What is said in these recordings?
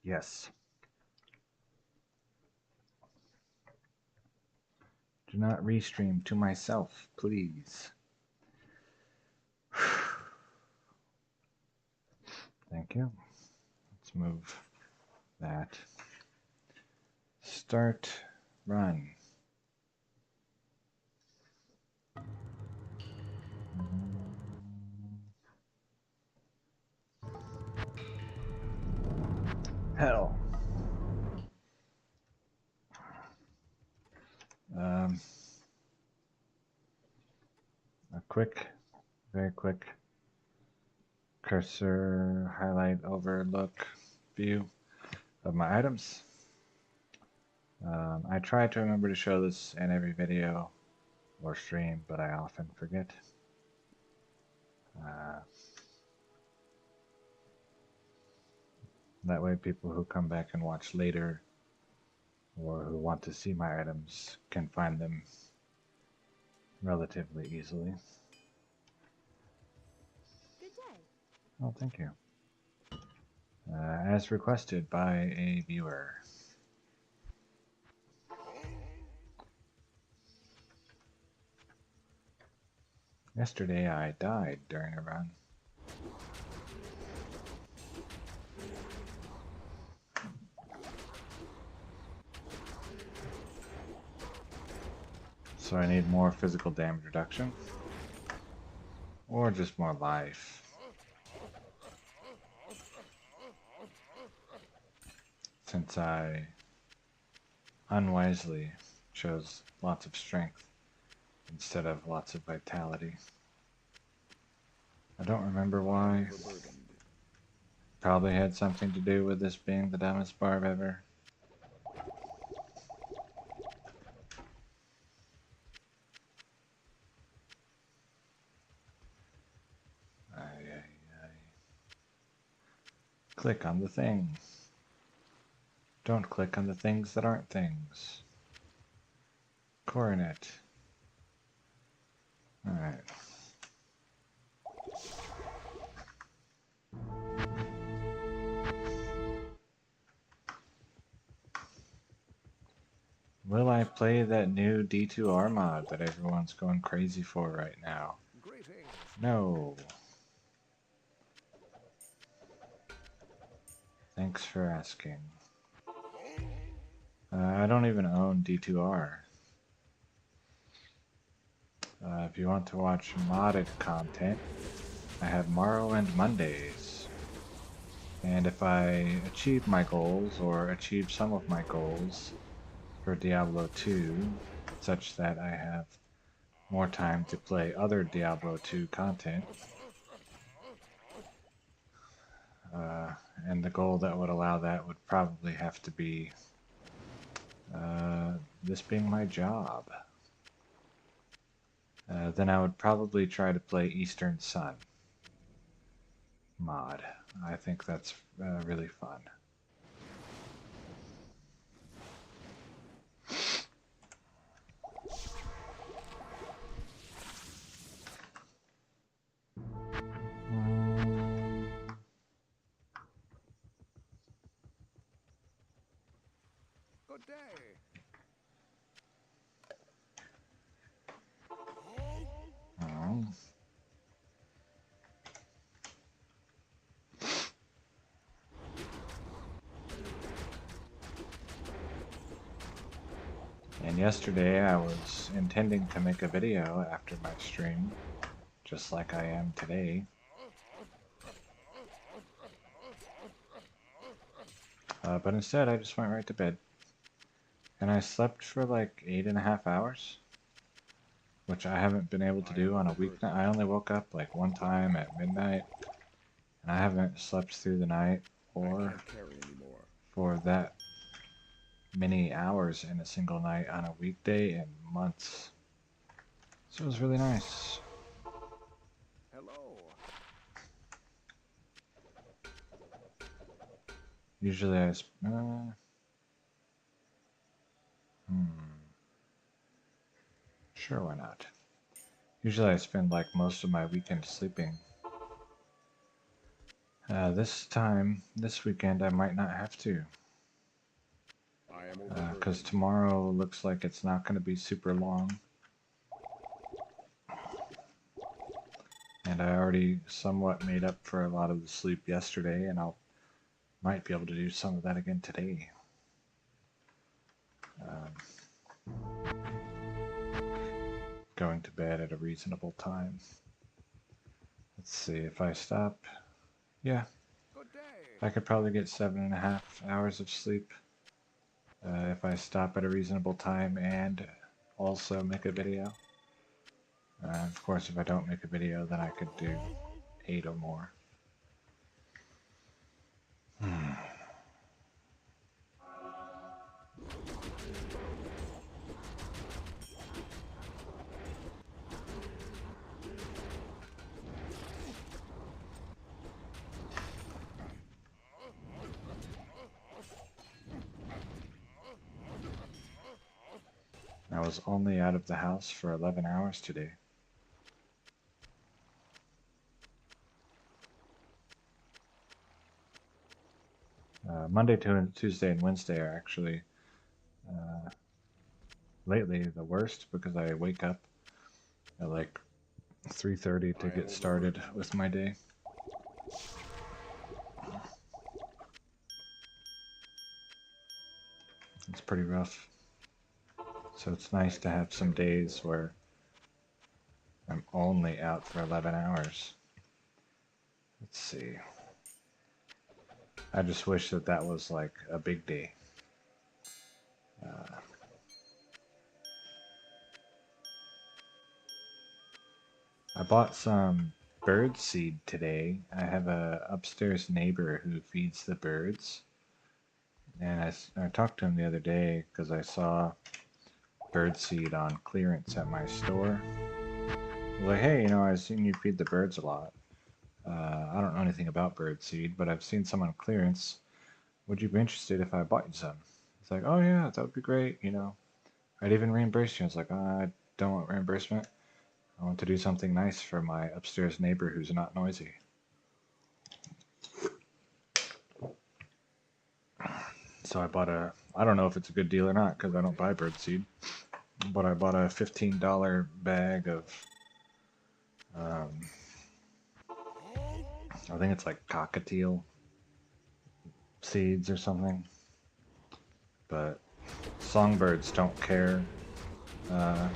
Yes. Do not restream to myself, please. Thank you. Let's move that. Start run. Hell. A quick, very quick cursor highlight overlook view of my items. I try to remember to show this in every video or stream, but I often forget. That way people who come back and watch later or who want to see my items can find them relatively easily. Good day. Oh, thank you. As requested by a viewer. Yesterday I died during a run. So I need more physical damage reduction. Or just more life. Since I unwisely chose lots of strength instead of lots of vitality. I don't remember why. Probably had something to do with this being the dumbest barb ever. Click on the thing. Don't click on the things that aren't things. Coronet. Alright. Will I play that new D2R mod that everyone's going crazy for right now? No. Thanks for asking. I don't even own D2R. If you want to watch modded content, I have Morrowind Mondays. And if I achieve my goals, or achieve some of my goals for Diablo 2, such that I have more time to play other Diablo 2 content, and the goal that would allow that would probably have to be this being my job. Then I would probably try to play Eastern Sun mod. I think that's really fun. Good day. Oh. And yesterday I was intending to make a video after my stream, just like I am today. But instead I just went right to bed. And I slept for like 8.5 hours, which I haven't been able to do on a weeknight. I only woke up like one time at midnight, and I haven't slept through the night or for that many hours in a single night on a weekday in months. So it was really nice. Hello. Usually I sure, why not? Usually I spend like most of my weekend sleeping. This weekend, I might not have to. I am Because overburdened. tomorrow looks like it's not going to be super long. And I already somewhat made up for a lot of the sleep yesterday, and might be able to do some of that again today. Going to bed at a reasonable time. Let's see, if I stop, yeah, Good day. I could probably get 7.5 hours of sleep if I stop at a reasonable time and also make a video. Of course, if I don't make a video, then I could do 8 or more. I was only out of the house for 11 hours today. Monday, Tuesday, and Wednesday are actually lately the worst because I wake up at like 3:30 to I am get started overburdened. with my day. It's pretty rough. So it's nice I to can't have some carry days anymore. where I'm only out for 11 hours. Let's see. I just wish that that was like a big day. I bought some bird seed today. I have a upstairs neighbor who feeds the birds. And I talked to him the other day because I saw bird seed on clearance at my store. I was like, hey, I've seen you feed the birds a lot. I don't know anything about bird seed, but I've seen some on clearance. Would you be interested if I bought you some? He's like, oh yeah, that would be great. I'd even reimburse you. I was like, I don't want reimbursement. I want to do something nice for my upstairs neighbor who's not noisy. So I don't know if it's a good deal or not because I don't buy bird seed, but I bought a $15 bag of, um, I think it's like cockatiel seeds or something. But songbirds don't care uh,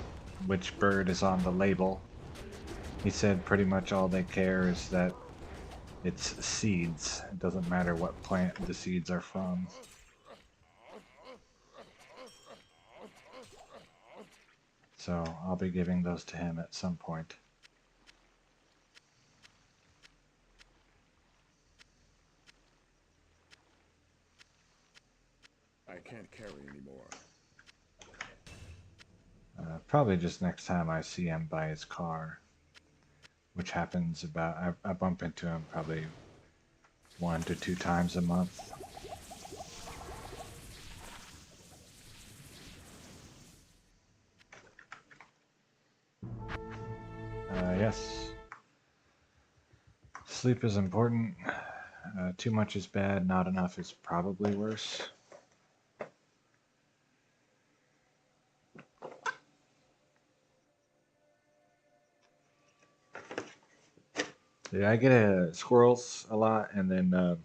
which bird is on the label. He said pretty much all they care is that it's seeds. It doesn't matter what plant the seeds are from. So I'll be giving those to him at some point. I can't carry anymore. Probably just next time I see him by his car, which happens I bump into him probably 1 to 2 times a month. Yes, sleep is important. Too much is bad, not enough is probably worse. Yeah, I get squirrels a lot, and then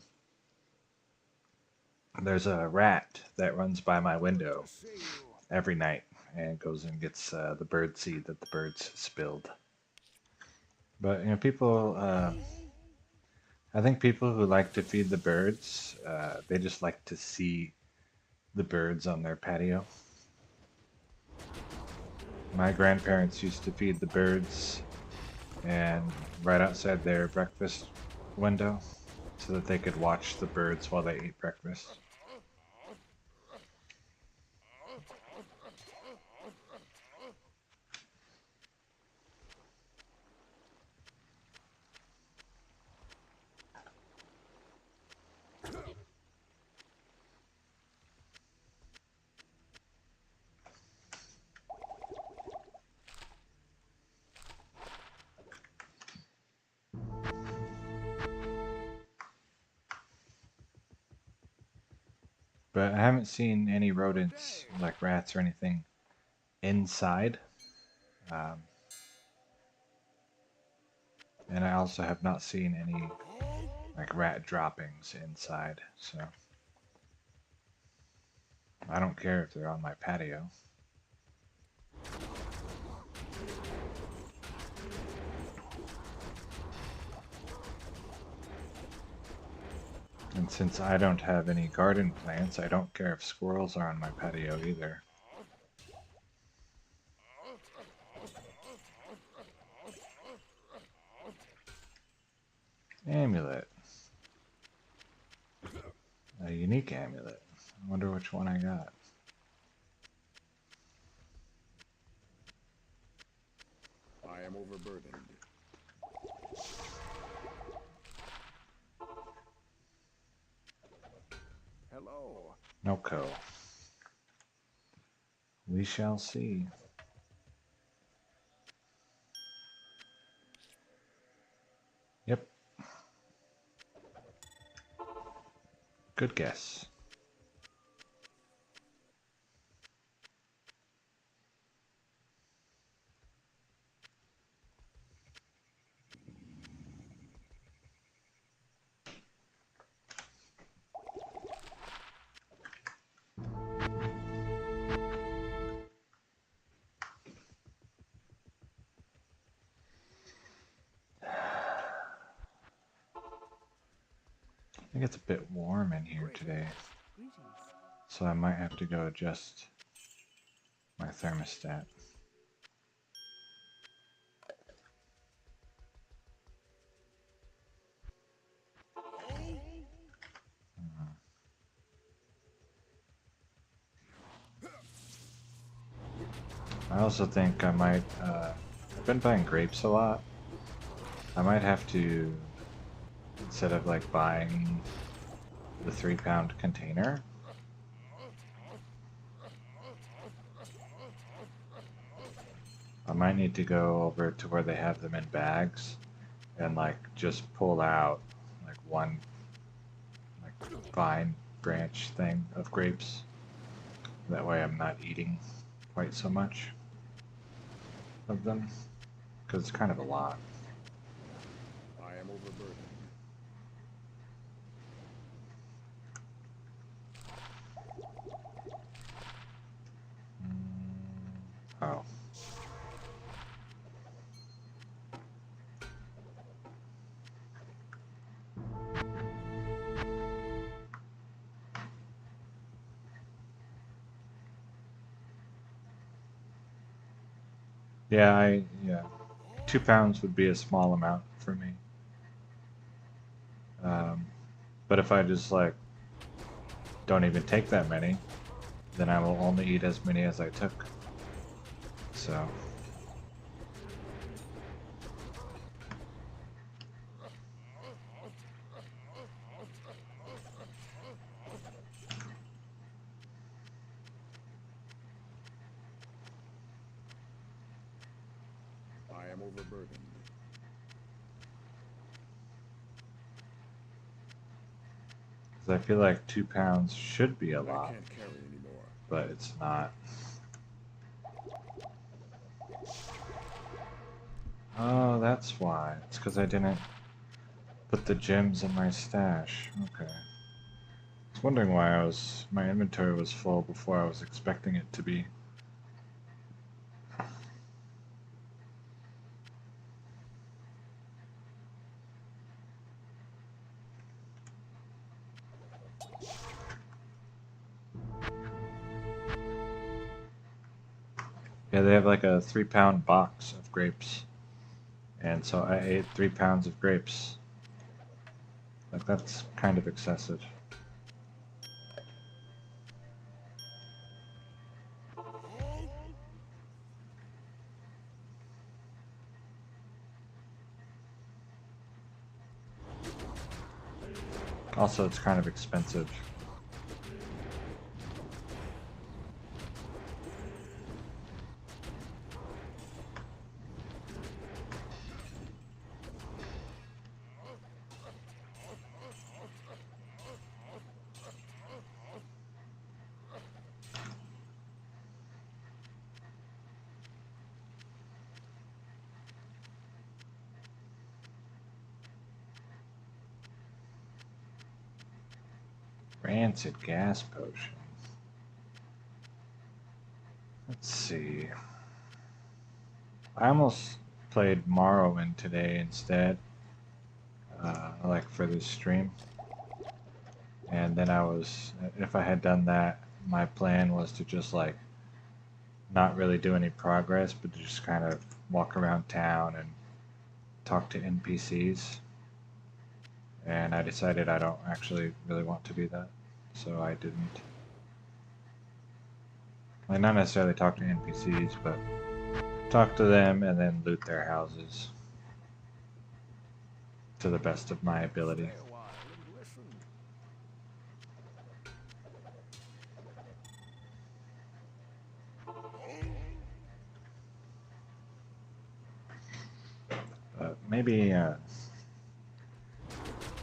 there's a rat that runs by my Good window to see you. every night and goes and gets the bird seed that the birds spilled. But people, I think people who like to feed the birds, they just like to see the birds on their patio. My grandparents used to feed the birds and right outside their breakfast window so that they could watch the birds while they ate breakfast. But I haven't seen any rodents, like rats or anything, inside. Um, and I also have not seen any like rat droppings inside, so I don't care if they're on my patio. And since I don't have any garden plants, I don't care if squirrels are on my patio either. Amulet. A unique amulet. I wonder which one I got. I am overburdened. Hello. Noko. We shall see. Yep. Good guess. I think it's a bit warm in here today, so I might have to go adjust my thermostat. I also think I might, I've been buying grapes a lot. I might have to, instead of like buying the 3-pound container, I might need to go over to where they have them in bags and like just pull out like one like vine branch thing of grapes. That way I'm not eating quite so much of them, because it's kind of a lot. I am overburdened. Oh. Yeah. 2 pounds would be a small amount for me. But if I just like don't even take that many, then I will only eat as many as I took. So I am overburdened. because I feel like 2 pounds should be a I lot, can't carry anymore. but it's not. Oh, that's why. It's because I didn't put the gems in my stash. Okay. I was wondering why my inventory was full before I was expecting it to be. Yeah, they have like a 3-pound box of grapes. And so I ate 3 pounds of grapes. Like, that's kind of excessive. Also, it's kind of expensive. Rancid gas potion. Let's see. I almost played Morrowind today instead, like for this stream. And then if I had done that, my plan was to just like not really do any progress, but just kind of walk around town and talk to NPCs. And I decided I don't actually really want to do that, so I didn't. Like, not necessarily talk to NPCs, but talk to them and then loot their houses to the best of my ability. Stay a while and listen.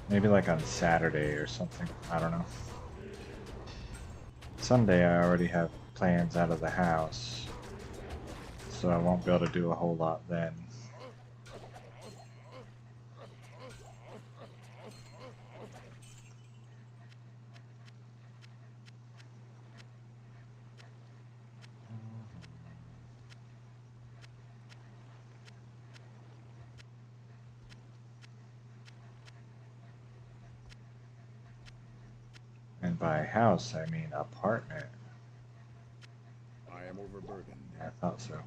Maybe like on Saturday or something. I don't know. Sunday I already have plans out of the house, so I won't be able to do a whole lot then. And by house, I mean apartment. I am overburdened. I thought so.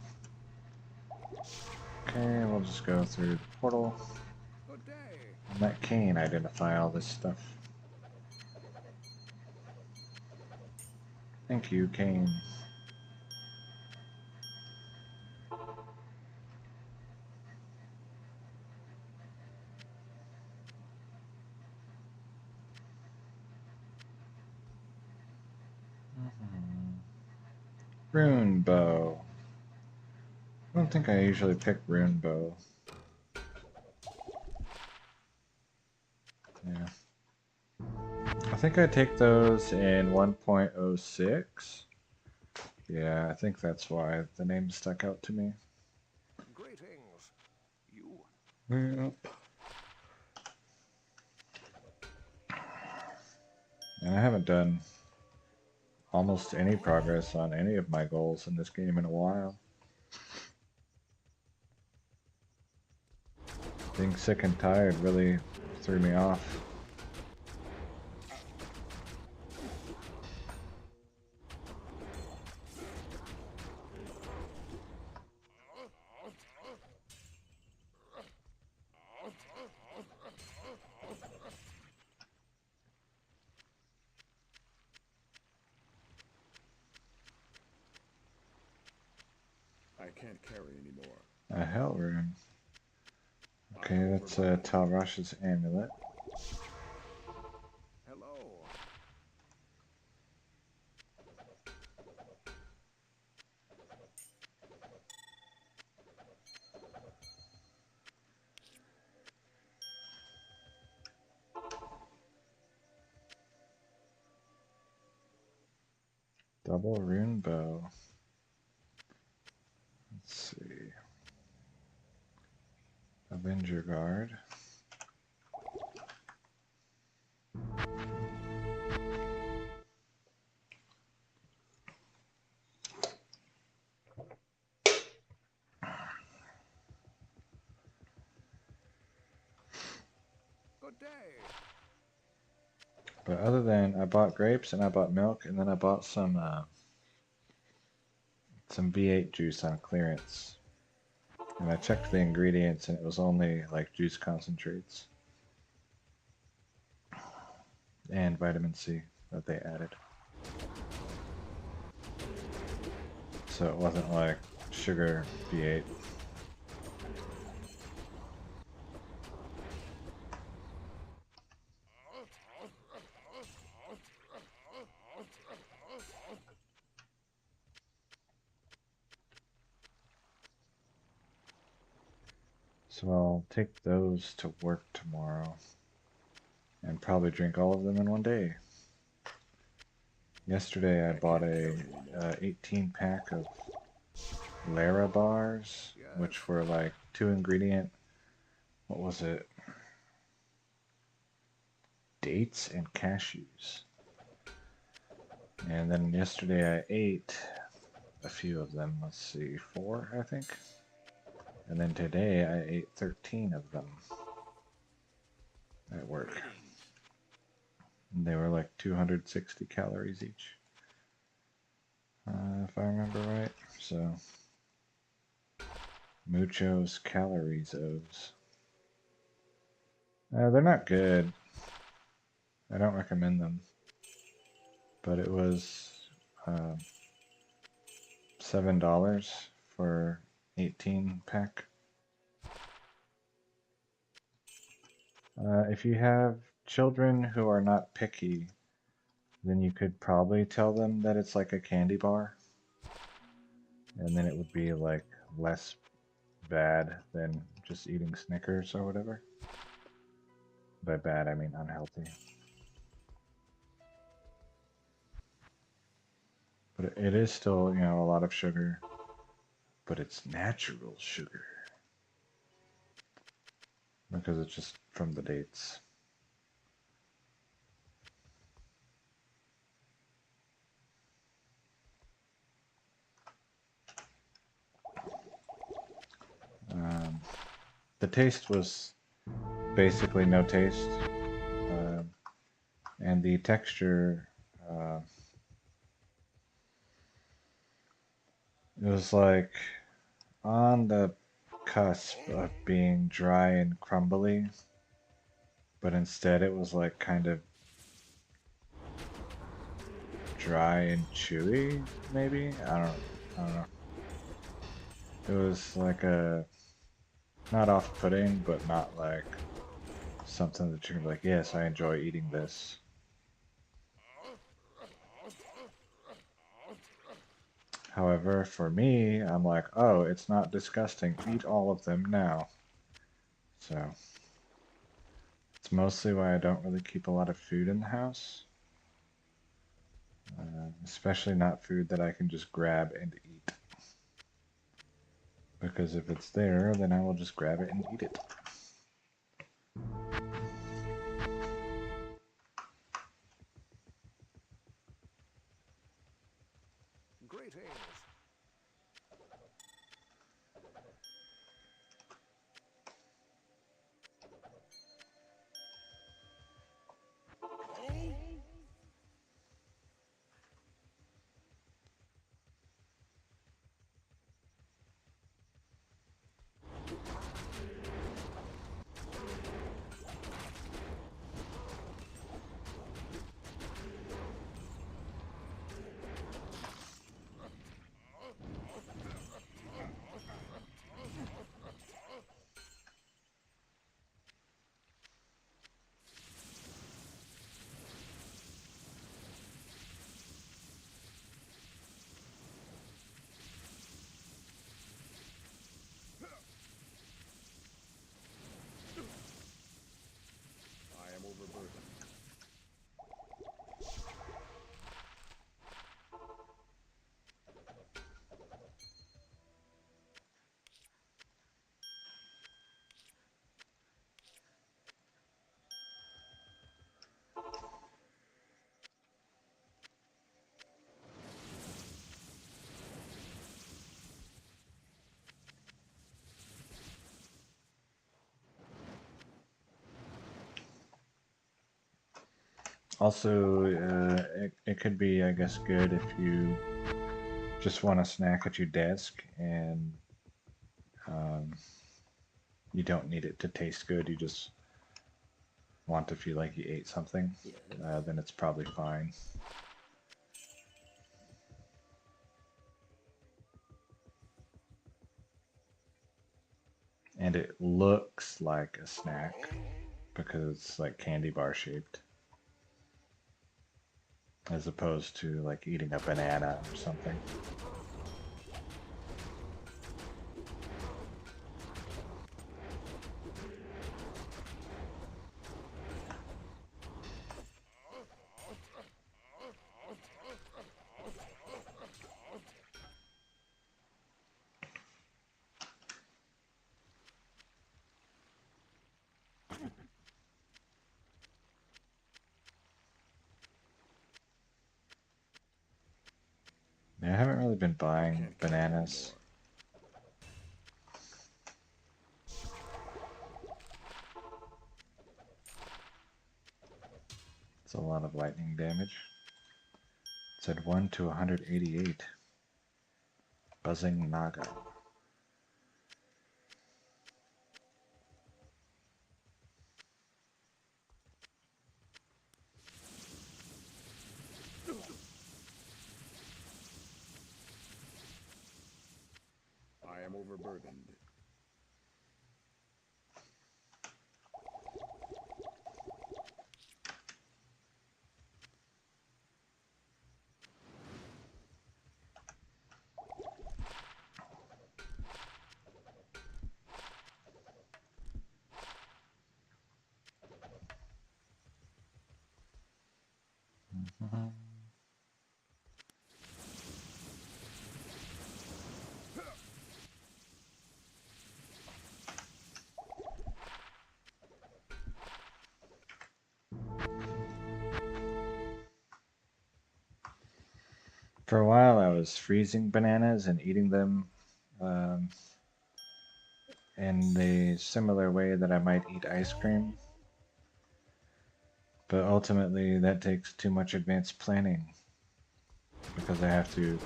Okay, we'll just go through the portal. Good day. And let Kane identify all this stuff. Thank you, Kane. Rune bow. I don't think I usually pick rune bow. Yeah. I think I take those in 1.06. Yeah, I think that's why the name stuck out to me. Greetings. You. Yep. And I haven't done almost any progress on any of my goals in this game in a while. Being sick and tired really threw me off. I can't carry anymore. A hell rune. Okay, that's Talrash's amulet. Hello. Double rune bow. Let's see. Avenger Guard. Good day. But other than I bought grapes and I bought milk and then I bought some V8 juice on clearance. And I checked the ingredients and it was only like juice concentrates and vitamin C that they added. So it wasn't like sugar V8. So I'll take those to work tomorrow and probably drink all of them in one day. Yesterday I bought a 18 pack of Lara bars, which were like 2 ingredient, what was it? Dates and cashews. And then yesterday I ate a few of them. Let's see, 4, I think. And then today I ate 13 of them at work. And they were like 260 calories each, if I remember right. So, muchos calories-os. They're not good. I don't recommend them. But it was $7 for 18 pack. If you have children who are not picky, then you could probably tell them that it's like a candy bar. And then it would be like less bad than just eating Snickers or whatever. By bad, I mean unhealthy. But it is still, you know, a lot of sugar. But it's natural sugar. Because it's just from the dates. The taste was basically no taste. And the texture, it was like on the cusp of being dry and crumbly, but instead it was like kind of dry and chewy, maybe? I don't know. It was like a, not off-putting, but not like something that you're like, yes, I enjoy eating this. However, for me, I'm like, oh, it's not disgusting. Eat all of them now. So, it's mostly why I don't really keep a lot of food in the house. Especially not food that I can just grab and eat. Because if it's there, then I will just grab it and eat it. Greetings. I am overburdened. Also, it could be, I guess, good if you just want a snack at your desk and um, you don't need it to taste good. You just want to feel like you ate something. Then it's probably fine. And it looks like a snack because it's like candy bar shaped, as opposed to like eating a banana or something. Yeah, I haven't really been I buying can't carry bananas. anymore. It's a lot of lightning damage. It said 1 to 188. Buzzing Naga. I am overburdened. Mhm. For a while, I was freezing bananas and eating them um, in the similar way that I might eat ice cream. But ultimately, that takes too much advanced planning because I have to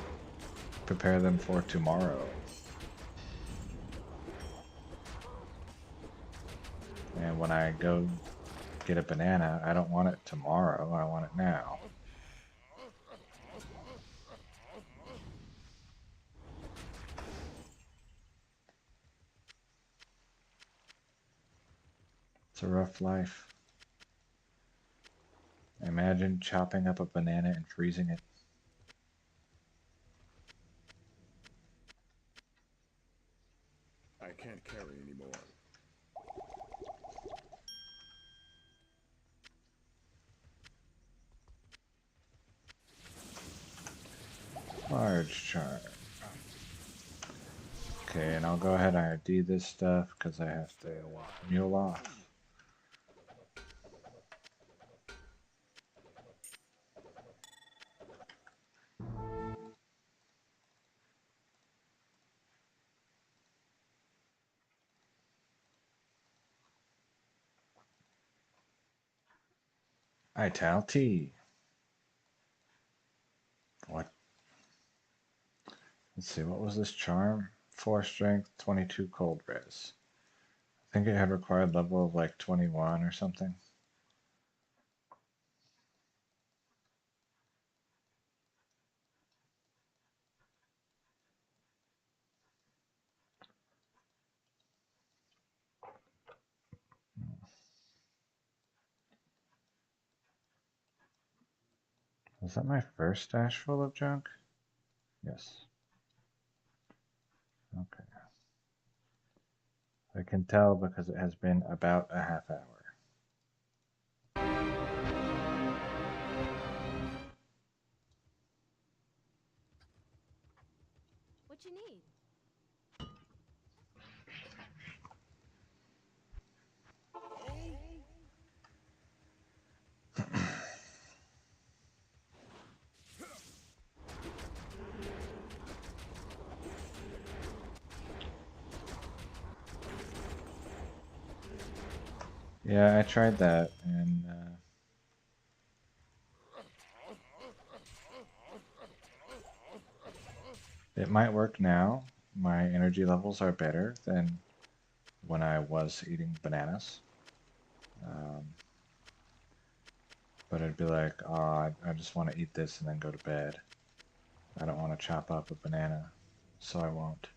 prepare them for tomorrow. And when I go get a banana, I don't want it tomorrow, I want it now. It's a rough life. Imagine chopping up a banana and freezing it. I can't carry anymore. Large charm. Okay, and I'll go ahead and ID this stuff because I have to Stay alive. mule off. Italti. What? Let's see, what was this charm? 4 strength, 22 cold res. I think it had required level of like 21 or something. Was that my first stash full of junk? Yes. Okay. I can tell because it has been about a half hour. What you need? Yeah, I tried that, and it might work now. My energy levels are better than when I was eating bananas. Um, but it'd be like, oh, I just want to eat this and then go to bed. I don't want to chop up a banana, so I won't.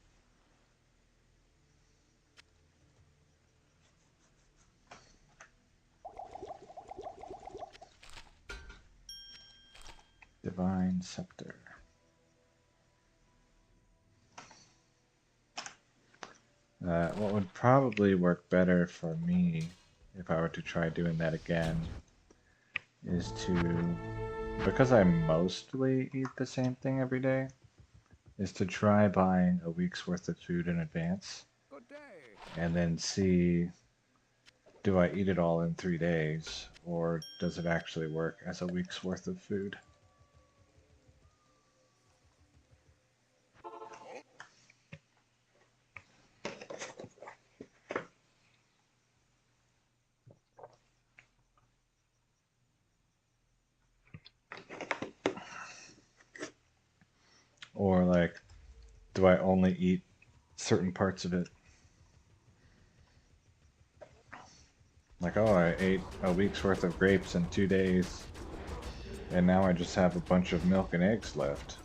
Divine Scepter. What would probably work better for me if I were to try doing that again is to, because I mostly eat the same thing every day, is to try buying a week's worth of food in advance Good day. and then see, do I eat it all in 3 days or does it actually work as a week's worth of food? Or like, do I only eat certain parts of it? Like, oh, I ate a week's worth of grapes in 2 days, and now I just have a bunch of milk and eggs left.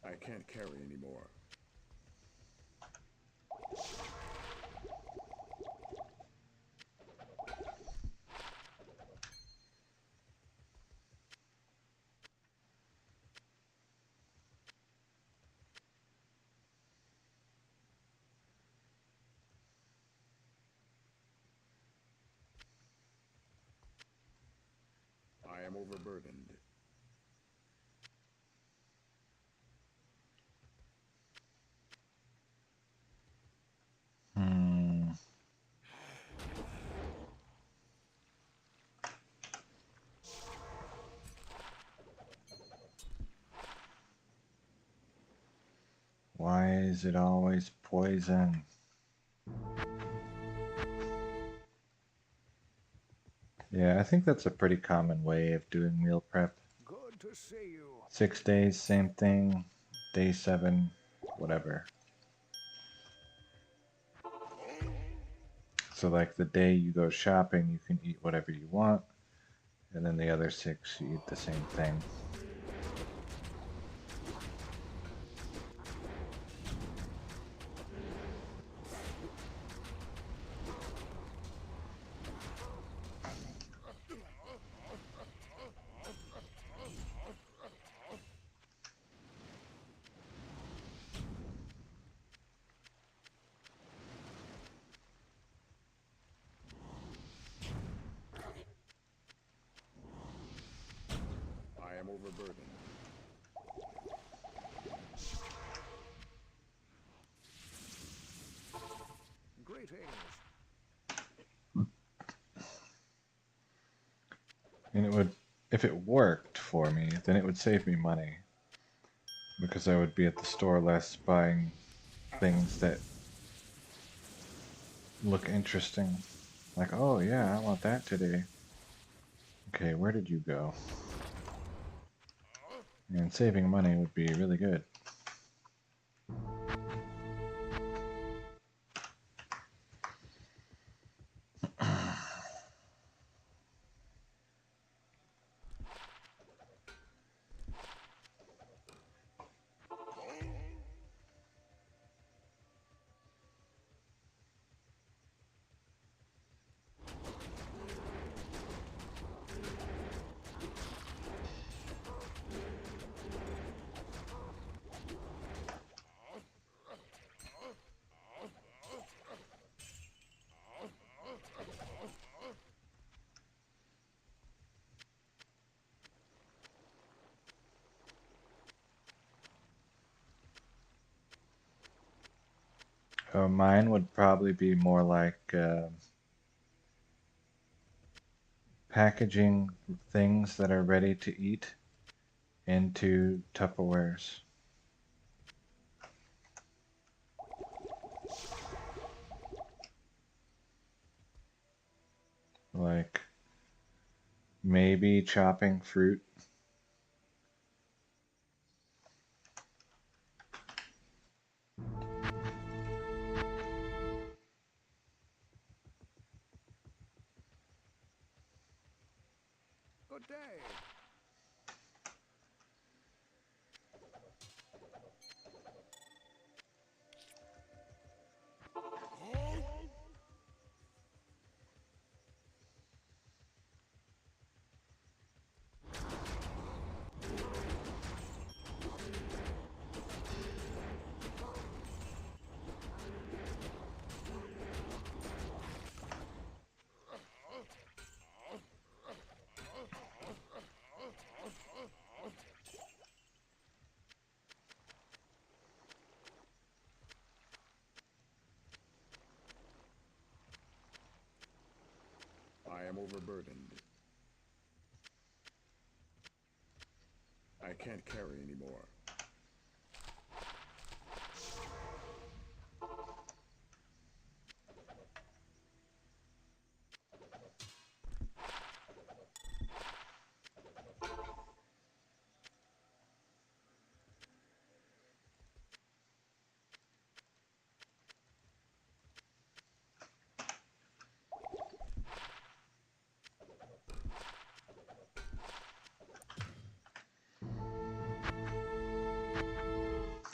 I can't carry anymore. I am overburdened. Hmm. Why is it always poison? Yeah, I think that's a pretty common way of doing meal prep. Good to see you. 6 days, same thing. Day 7, whatever. So like the day you go shopping, you can eat whatever you want, and then the other 6, you eat the same thing. I am overburdened. Greetings. And it would, if it worked for me, then it would save me money. Because I would be at the store less buying things that look interesting. Like, oh yeah, I want that today. Okay, where did you go? And saving money would be really good. Mine would probably be more like packaging things that are ready to eat into Tupperwares. Like maybe chopping fruit. Good day. overburdened. I can't carry anymore.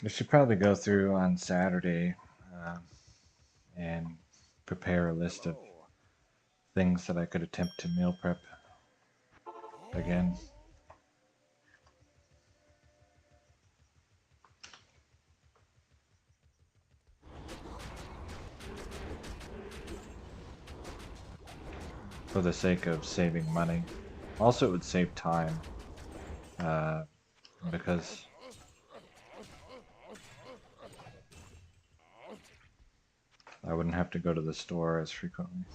I should probably go through on Saturday and prepare a list of Hello. things that I could attempt to meal prep again. For the sake of saving money. Also, it would save time because I wouldn't have to go to the store as frequently.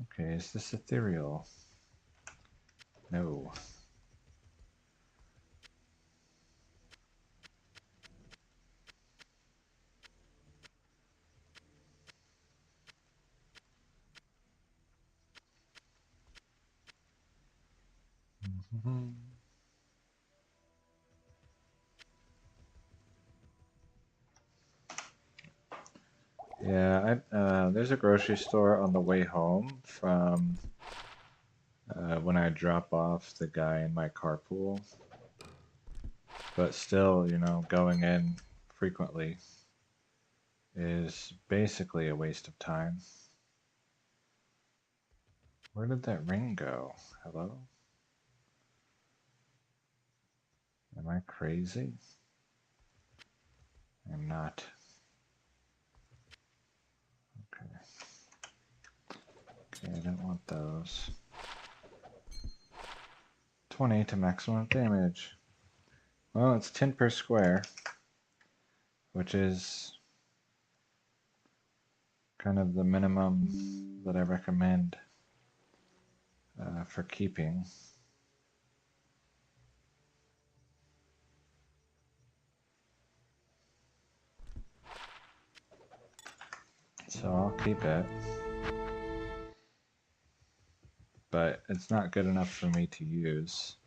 Okay, is this ethereal? No. Yeah, there's a grocery store on the way home from when I drop off the guy in my carpool. But still, you know, going in frequently is basically a waste of time. Where did that ring go? Hello? Am I crazy? I'm not. Okay. Okay, I don't want those. 20 to maximum damage. Well, it's 10 per square, which is kind of the minimum that I recommend for keeping. So I'll keep it. But it's not good enough for me to use.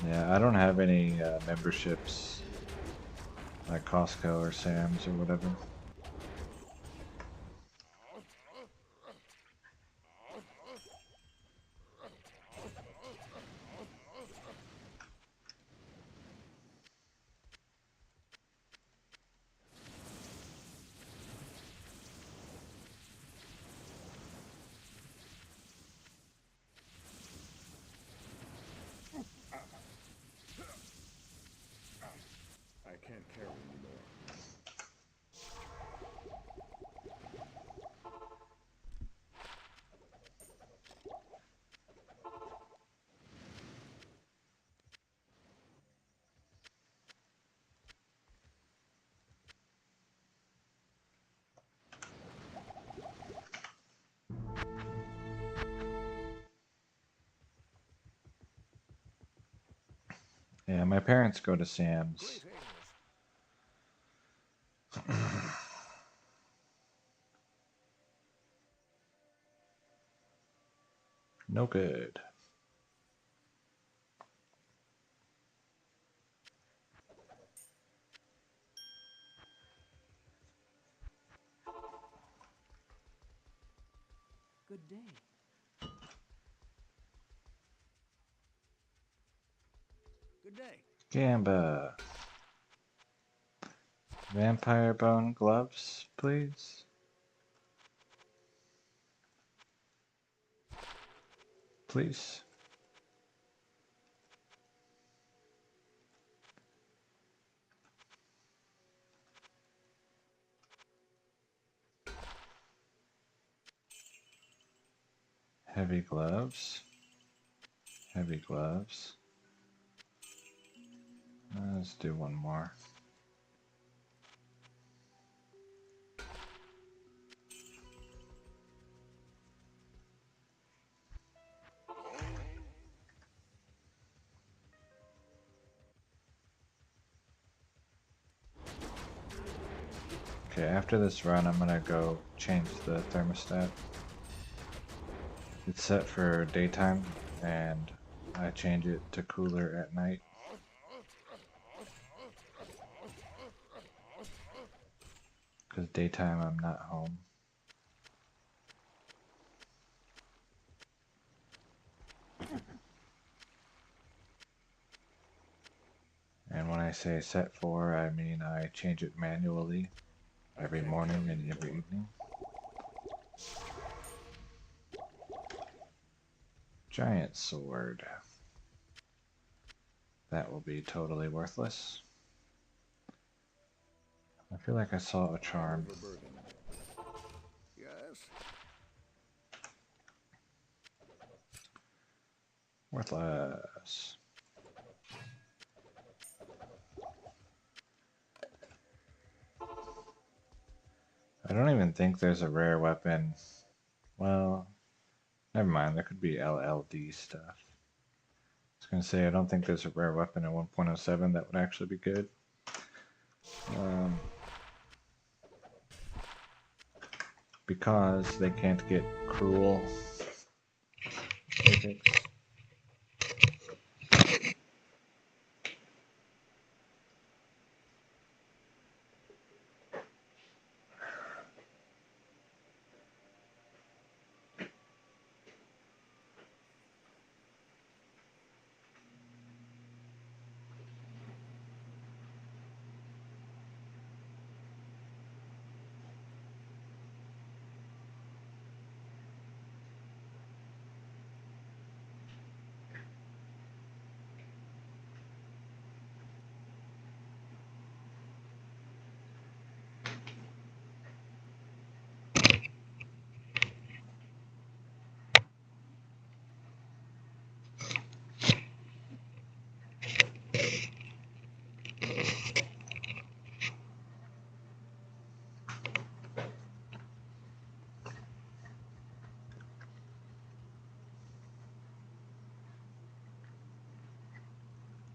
Yeah, I don't have any memberships like Costco or Sam's or whatever. I can't carry anymore. Yeah, my parents go to Sam's. Greetings. No good. Good day. Good day. Gamba. Vampire bone gloves, please. Please. Heavy gloves. Heavy gloves. Let's do one more. Okay, after this run, I'm gonna go change the thermostat. It's set for daytime, and I change it to cooler at night. Because daytime I'm not home. And when I say set for, I mean I change it manually every morning and every evening. Giant sword. That will be totally worthless. I feel like I saw a charm. Overburdened. Yes. Worthless. I don't even think there's a rare weapon. Well, never mind. There could be LLD stuff. I was gonna say I don't think there's a rare weapon in 1.07 that would actually be good. Because they can't get cruel. Physics.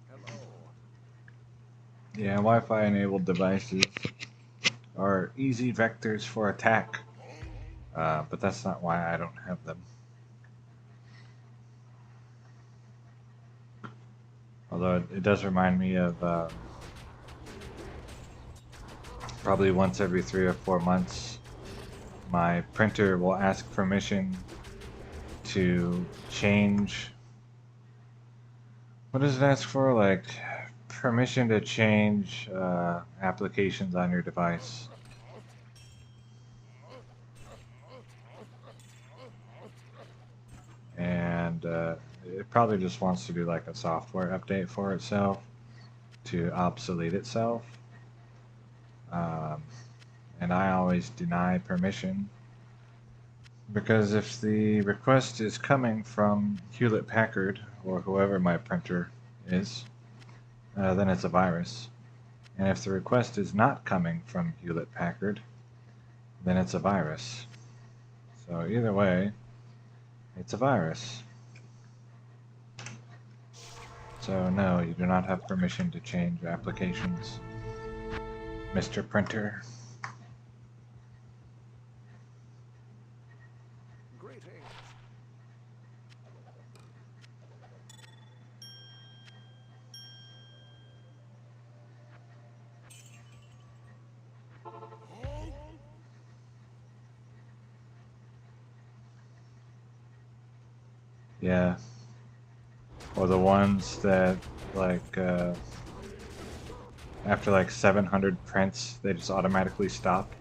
Hello. Yeah, Wi-Fi enabled devices are easy vectors for attack, but that's not why I don't have them. Although it does remind me of probably once every 3 or 4 months, my printer will ask permission to change. What does it ask for? Like permission to change applications on your device. And it probably just wants to do like a software update for itself to obsolete itself. And I always deny permission because if the request is coming from Hewlett Packard or whoever my printer is, then it's a virus. And if the request is not coming from Hewlett Packard, then it's a virus. So either way, it's a virus. So no, you do not have permission to change applications, Mr. Printer. Greetings. Yeah. Or the ones that, like, after like 700 prints, they just automatically stop.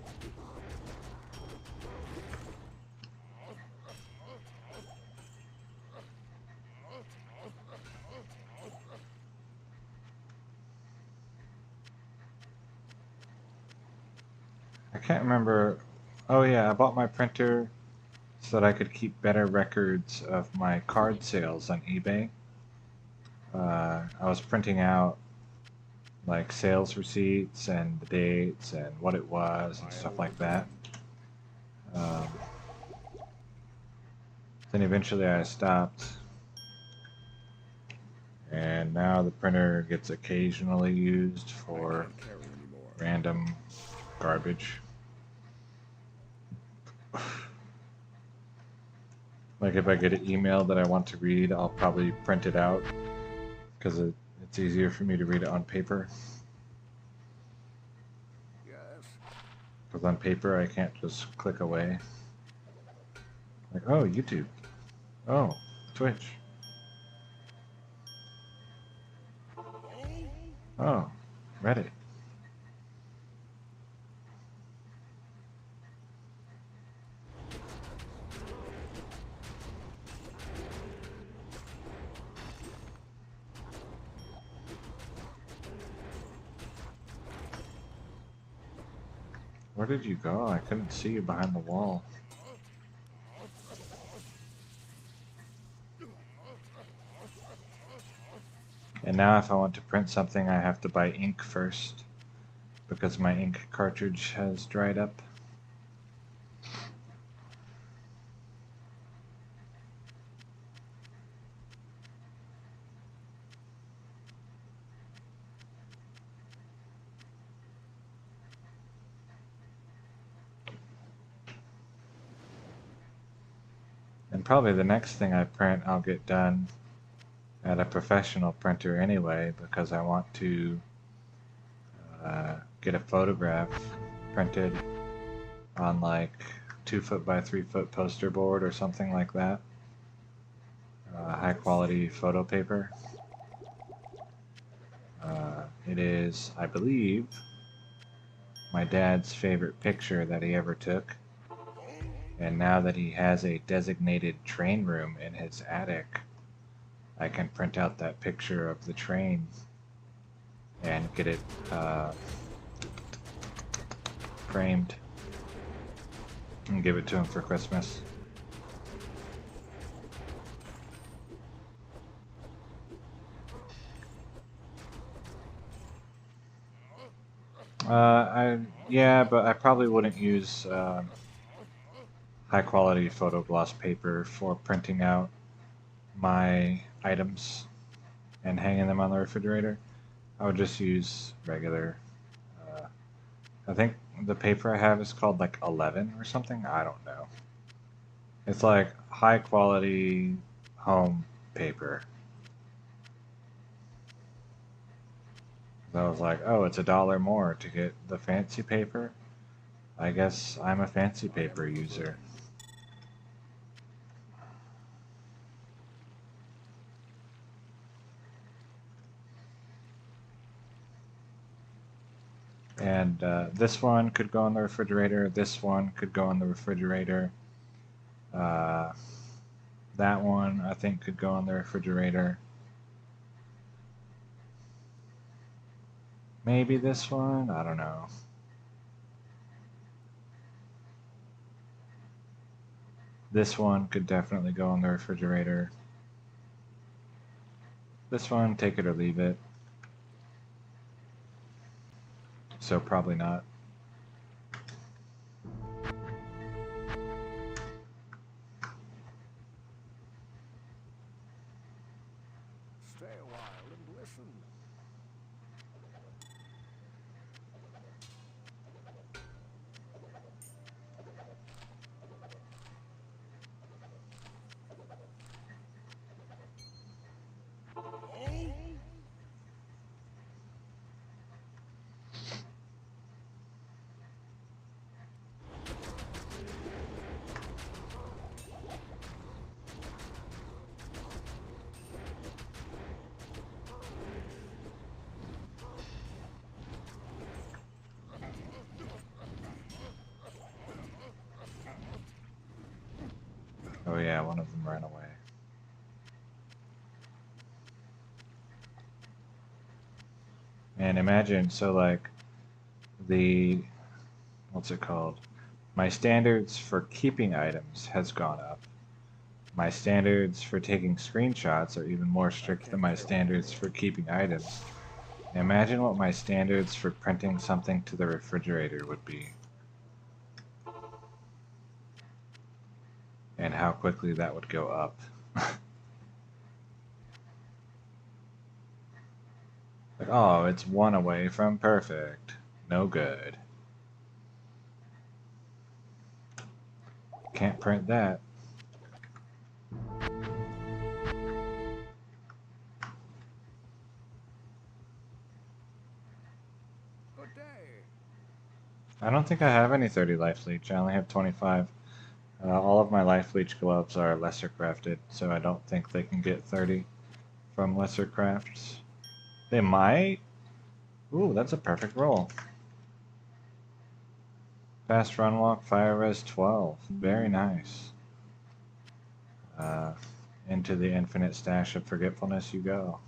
I can't remember. Oh yeah, I bought my printer so that I could keep better records of my card sales on eBay. I was printing out like sales receipts and the dates and what it was and stuff like that. Um, then eventually I stopped, and now the printer gets occasionally used for Can't carry anymore. random garbage. Like if I get an email that I want to read, I'll probably print it out because it's easier for me to read it on paper. Yes. Because on paper I can't just click away. Like, oh, YouTube. Oh, Twitch. Oh, Reddit. Where did you go? I couldn't see you behind the wall. And now if I want to print something, I have to buy ink first because my ink cartridge has dried up. And probably the next thing I print, I'll get done at a professional printer anyway, because I want to get a photograph printed on like 2 foot by 3 foot poster board or something like that. High quality photo paper. It is, I believe, my dad's favorite picture that he ever took. And now that he has a designated train room in his attic, I can print out that picture of the train and get it framed and give it to him for Christmas. Yeah, but I probably wouldn't use high quality photo gloss paper for printing out my items and hanging them on the refrigerator. I would just use regular. I think the paper I have is called like 11 or something. I don't know. It's like high quality home paper. So I was like, oh, it's $1 more to get the fancy paper. I guess I'm a fancy paper user. And this one could go on the refrigerator. This one could go on the refrigerator. That one I think could go on the refrigerator. Maybe this one? I don't know. This one could definitely go on the refrigerator. This one, take it or leave it. So probably not. Stay a while and listen. Oh yeah, one of them ran away. And imagine, so like the, what's it called? My standards for keeping items has gone up. My standards for taking screenshots are even more strict than my standards for keeping items. Imagine what my standards for printing something to the refrigerator would be. And how quickly that would go up. Like, oh, it's one away from perfect. No good. Can't print that. Good day. I don't think I have any 30 life leech. I only have 25. All of my life leech gloves are lesser crafted, so I don't think they can get 30 from lesser crafts. They might. Ooh, that's a perfect roll. Fast run walk, fire res 12. Very nice. Into the infinite stash of forgetfulness you go.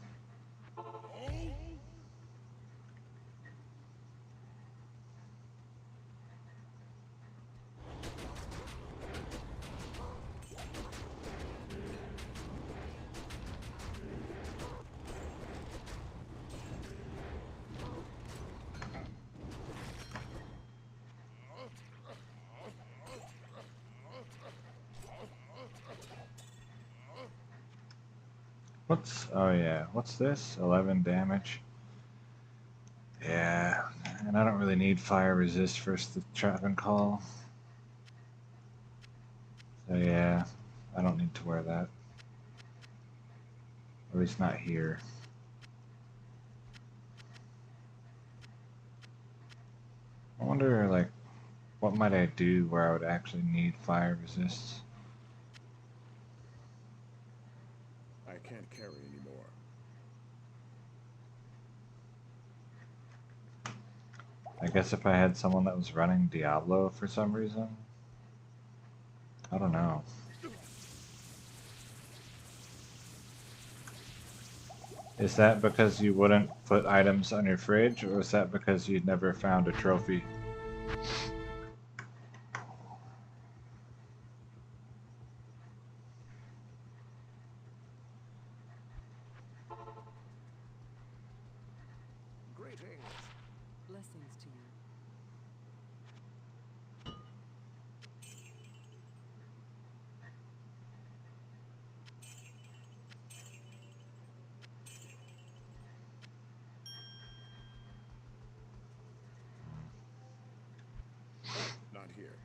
Oh yeah, what's this? 11 damage. Yeah, and I don't really need fire resist versus the trap and call. So yeah, I don't need to wear that. At least not here. I wonder, like, what might I do where I would actually need fire resists? I can't carry anymore. I guess if I had someone that was running Diablo for some reason? I don't know. Is that because you wouldn't put items on your fridge, or is that because you'd never found a trophy? Greetings. Blessings to you. Not here.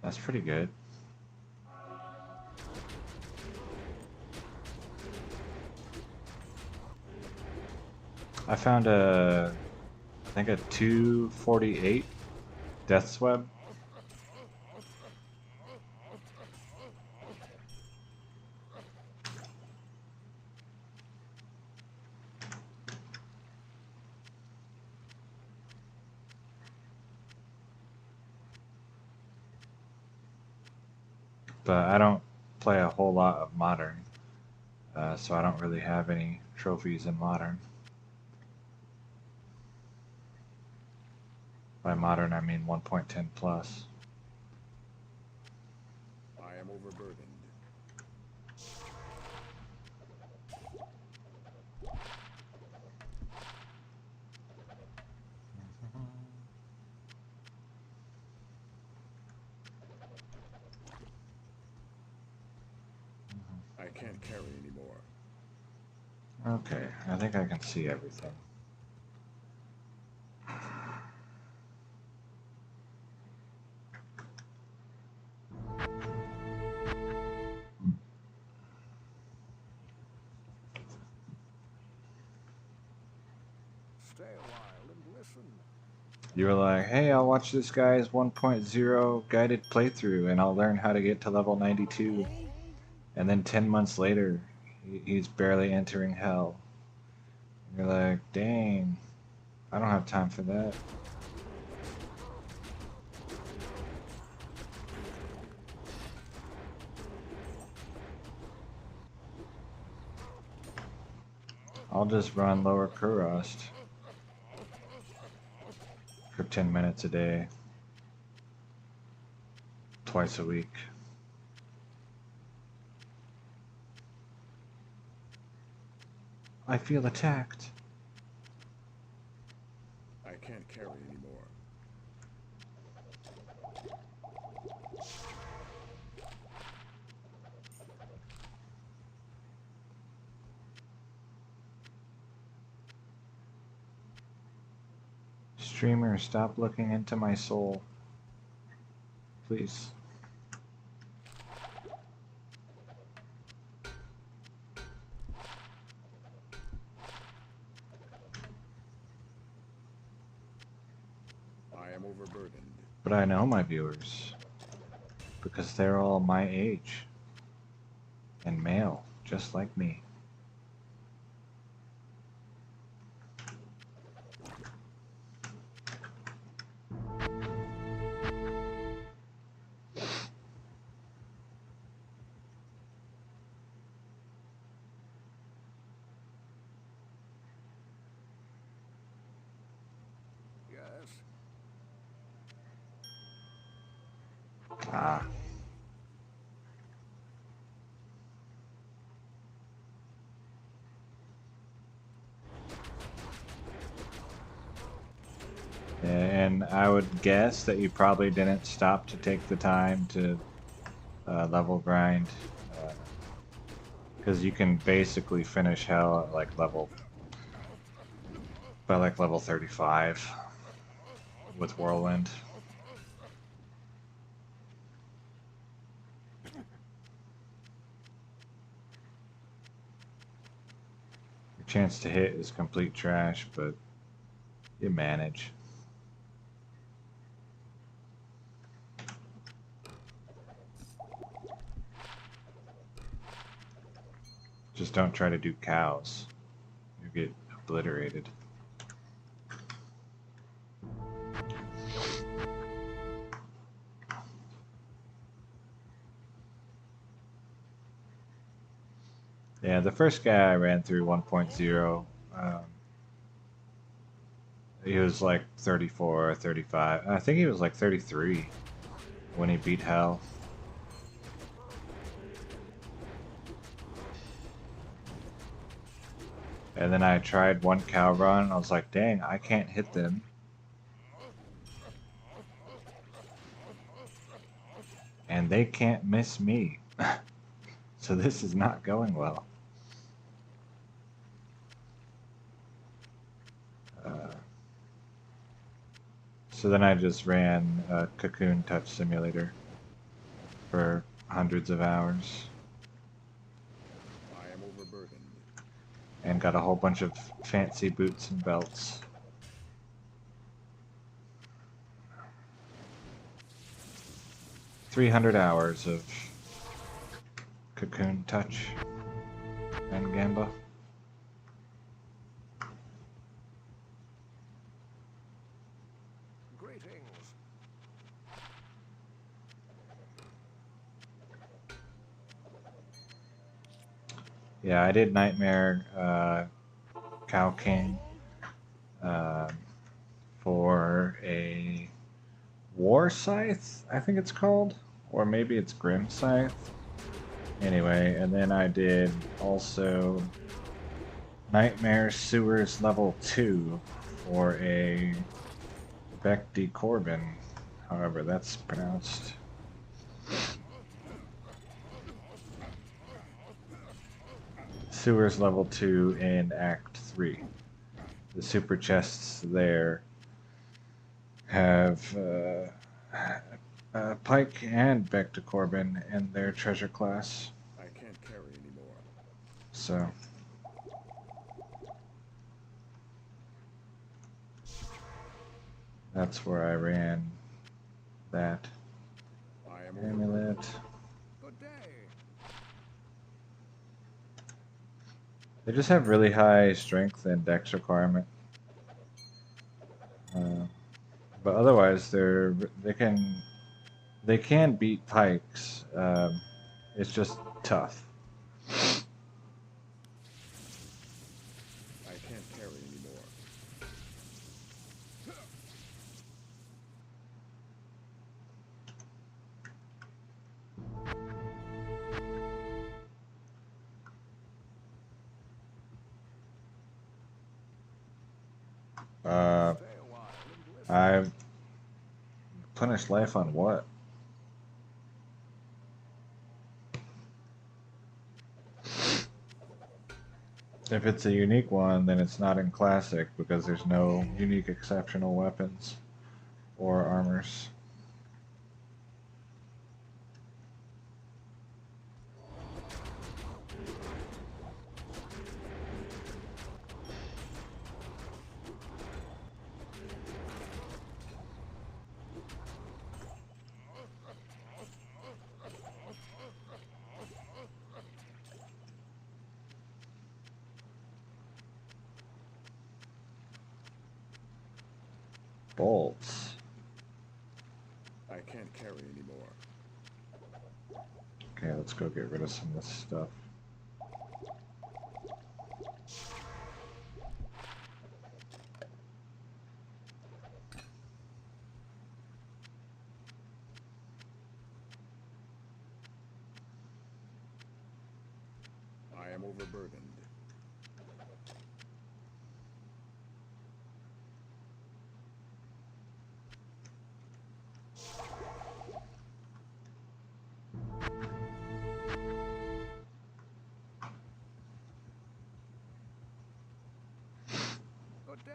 That's pretty good. I found I think a 248 Death's Web. But I don't play a whole lot of Modern, so I don't really have any trophies in Modern. By Modern, I mean 1.10 plus. I am overburdened. I can't carry anymore. Okay, I think I can see everything. Stay a while and listen. You were like, hey, I'll watch this guy's 1.0 guided playthrough and I'll learn how to get to level 92. And then 10 months later, he's barely entering hell. You're like, dang, I don't have time for that. I'll just run Lower Kurast for 10 minutes a day, twice a week. I feel attacked. I can't carry anymore. Streamer, stop looking into my soul. Please. I am overburdened. But I know my viewers, because they're all my age and male, just like me. Yes. Ah. And I would guess that you probably didn't stop to take the time to level grind, because you can basically finish hell at like level 35 with Whirlwind. Your chance to hit is complete trash, but you manage. Just don't try to do cows. You get obliterated. Yeah, the first guy I ran through 1.0, he was like 34 or 35. I think he was like 33 when he beat Hell. And then I tried one cow run, and I was like, dang, I can't hit them. And they can't miss me. So this is not going well. So then I just ran Cocoon Touch Simulator for hundreds of hours. I am overburdened. And got a whole bunch of fancy boots and belts. $300 of Cocoon Touch and Gamba. Greetings. Yeah, I did Nightmare Cow King for a War Scythe, I think it's called, or maybe it's Grim Scythe. Anyway, and then I did also Nightmare Sewers level 2 for a Beck Corbin, however that's pronounced. Sewers level 2 in Act 3. The super chests there have Pike and Beck Corbin in their treasure class. I can't carry anymore. So that's where I ran that I am amulet. Good day. They just have really high strength and dex requirement. But otherwise, they can beat pikes. It's just tough. Uh, Stay a while and listen. I punished life on what? If it's a unique one, then it's not in Classic because there's no unique exceptional weapons or armors. Bolts. I can't carry anymore. Okay, let's go get rid of some of this stuff. I am overburdened. Good day.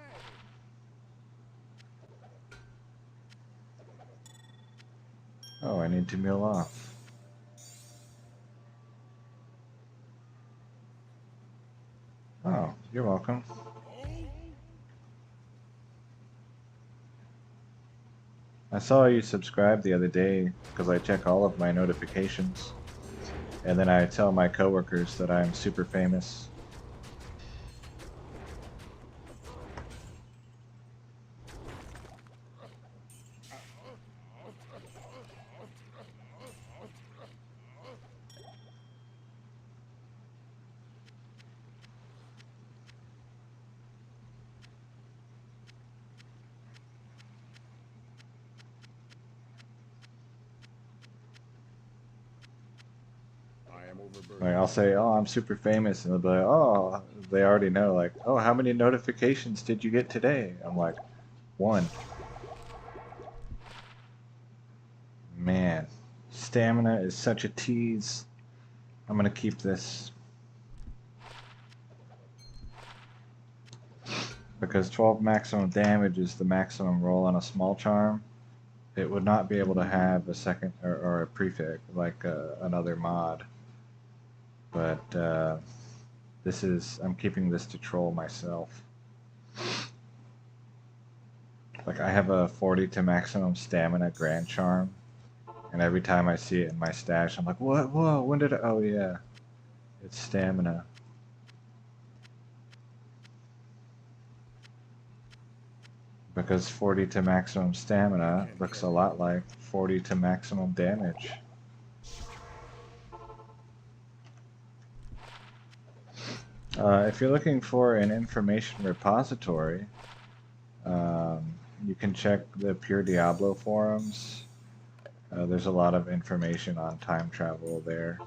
Oh, I need to mill off. Oh, you're welcome. I saw you subscribed the other day because I check all of my notifications. And then I tell my coworkers that I'm super famous. I am overburdened. Like I'll say, "Oh, I'm super famous," and they'll be like, "Oh," they already know. Like, "Oh, how many notifications did you get today?" I'm like, "One." Man, stamina is such a tease. I'm gonna keep this because 12 maximum damage is the maximum roll on a small charm. It would not be able to have a second or a prefix like another mod, but I'm keeping this to troll myself. Like I have a 40 to maximum stamina grand charm, and every time I see it in my stash, I'm like, what? Whoa, when did oh yeah, it's stamina. Because 40 to maximum stamina looks a lot like 40 to maximum damage. If you're looking for an information repository, you can check the Pure Diablo forums. There's a lot of information on time travel there.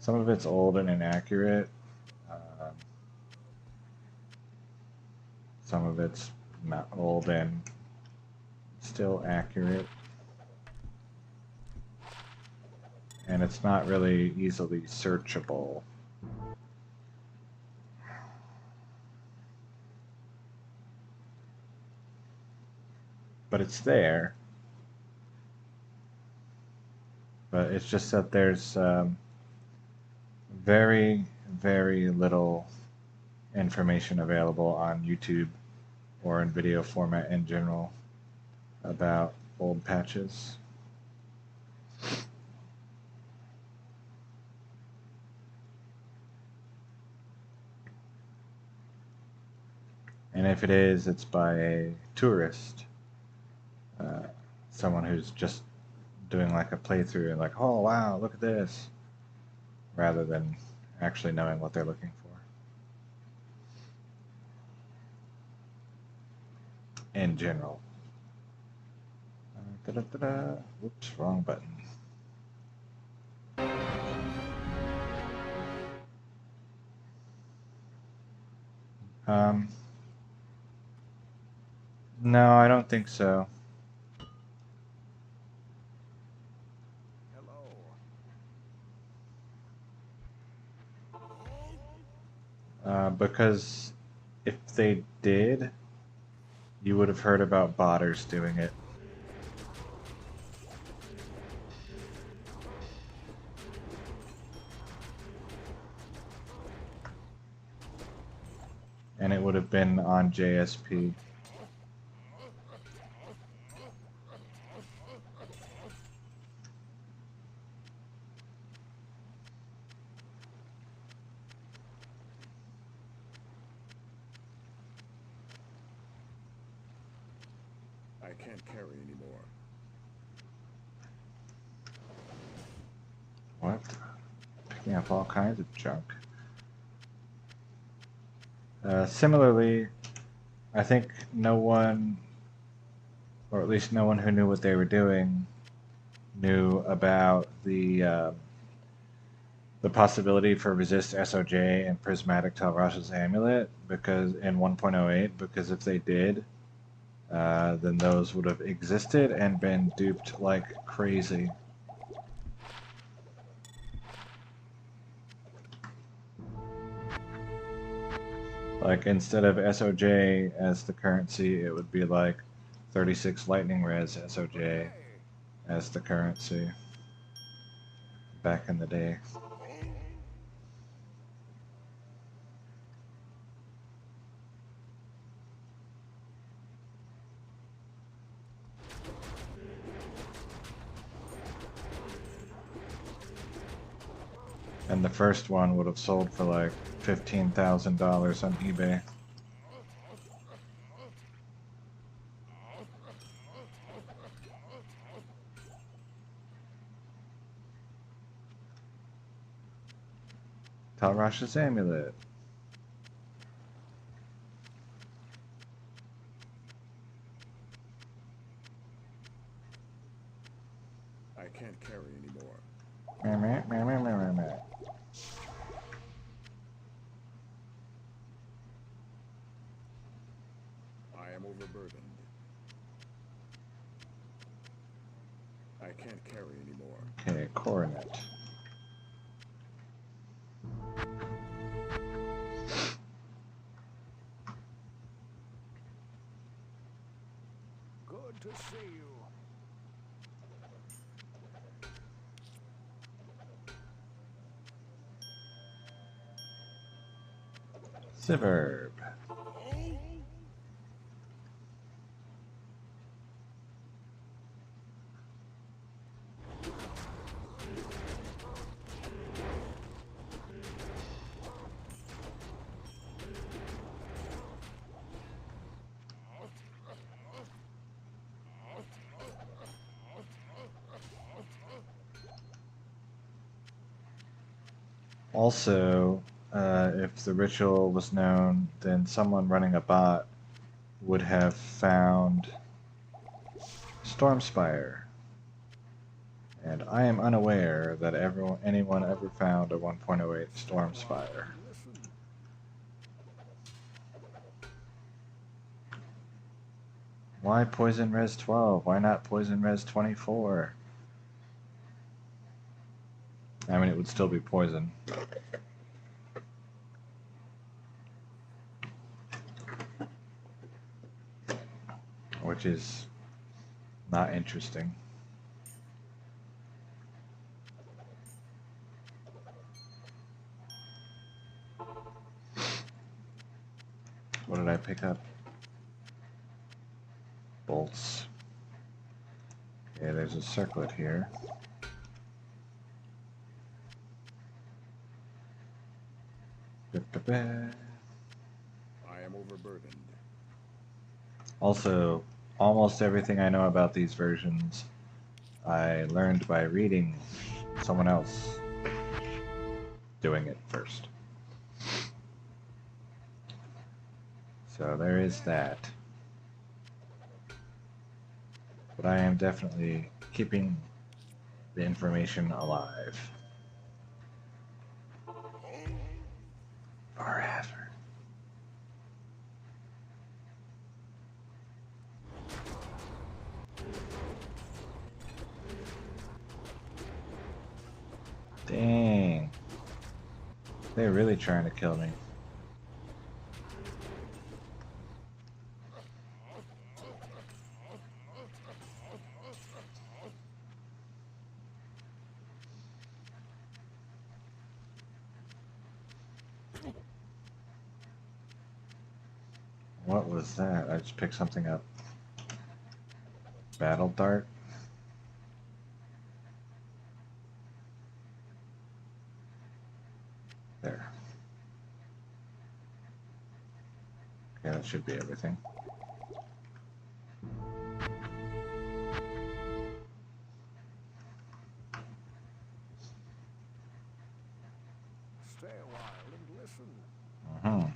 Some of it's old and inaccurate. Um, some of it's not old and still accurate. And it's not really easily searchable. But it's there. But it's just that there's very, very little information available on YouTube or in video format in general about old patches. And if it is, it's by a tourist, uh, someone who's just doing like a playthrough and like, oh wow, look at this, rather than actually knowing what they're looking for in general. Da-da-da-da. Whoops, wrong button. Um, No, I don't think so. Hello. Because if they did, you would have heard about botters doing it. And it would have been on JSP. I can't carry anymore. What? Picking up all kinds of junk. Similarly, I think no one, or at least no one who knew what they were doing, knew about the possibility for resist SOJ and prismatic Talrash's amulet because in 1.08, because if they did, then those would have existed and been duped like crazy. Like instead of SOJ as the currency, it would be like 36 lightning res SOJ Okay. as the currency back in the day. And the first one would have sold for like $15,000 on eBay. Talrash's amulet. I can't carry anymore. Meh, meh, meh, meh, meh, meh, meh. I am overburdened. I can't carry anymore. Okay, coronet. Good to see you. Suburb. Also, if the ritual was known, then someone running a bot would have found Stormspire. And I am unaware that anyone ever found a 1.08 Stay a while Stormspire. and listen. Why Poison Res 12? Why not Poison Res 24? I mean, it would still be poison. Which is not interesting. What did I pick up? Bolts. Okay, there's a circlet here. Ba-ba-ba. I am overburdened. Also, almost everything I know about these versions, I learned by reading someone else doing it first. So there is that. But I am definitely keeping the information alive. Forever. They're really trying to kill me. What was that? I just picked something up. Battle dart? There. Okay, that should be everything. Stay a while and listen. Mm-hmm.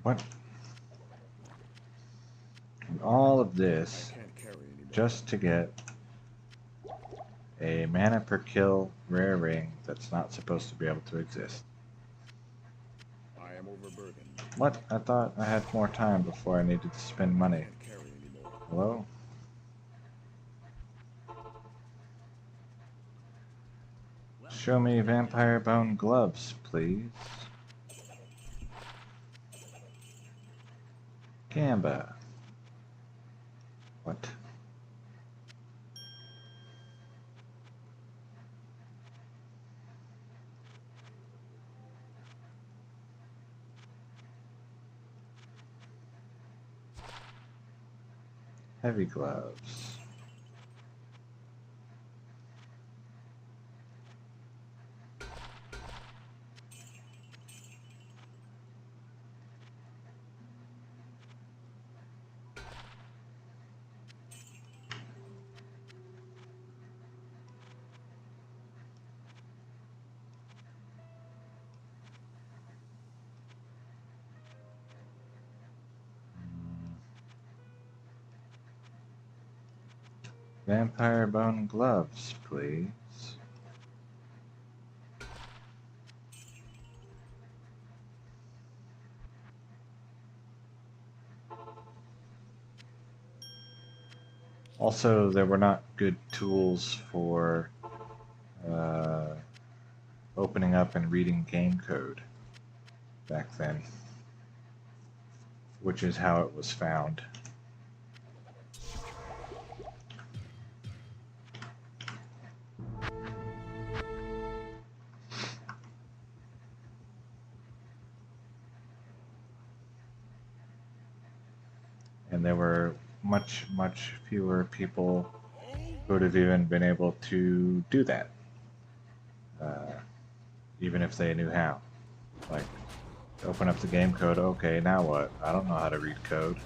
What? All of I this can't carry anymore. just to get a mana per kill rare ring that's not supposed to be able to exist. I am overburdened. What? I thought I had more time before I needed to spend I money. can't carry anymore. Hello? Show me vampire bone gloves, please. Gamba. What? Heavy gloves. Vampire bone gloves, please. Also, there were not good tools for opening up and reading game code back then, which is how it was found. And there were much, much fewer people who would have even been able to do that, uh, even if they knew how. Like, open up the game code, okay, now what? I don't know how to read code.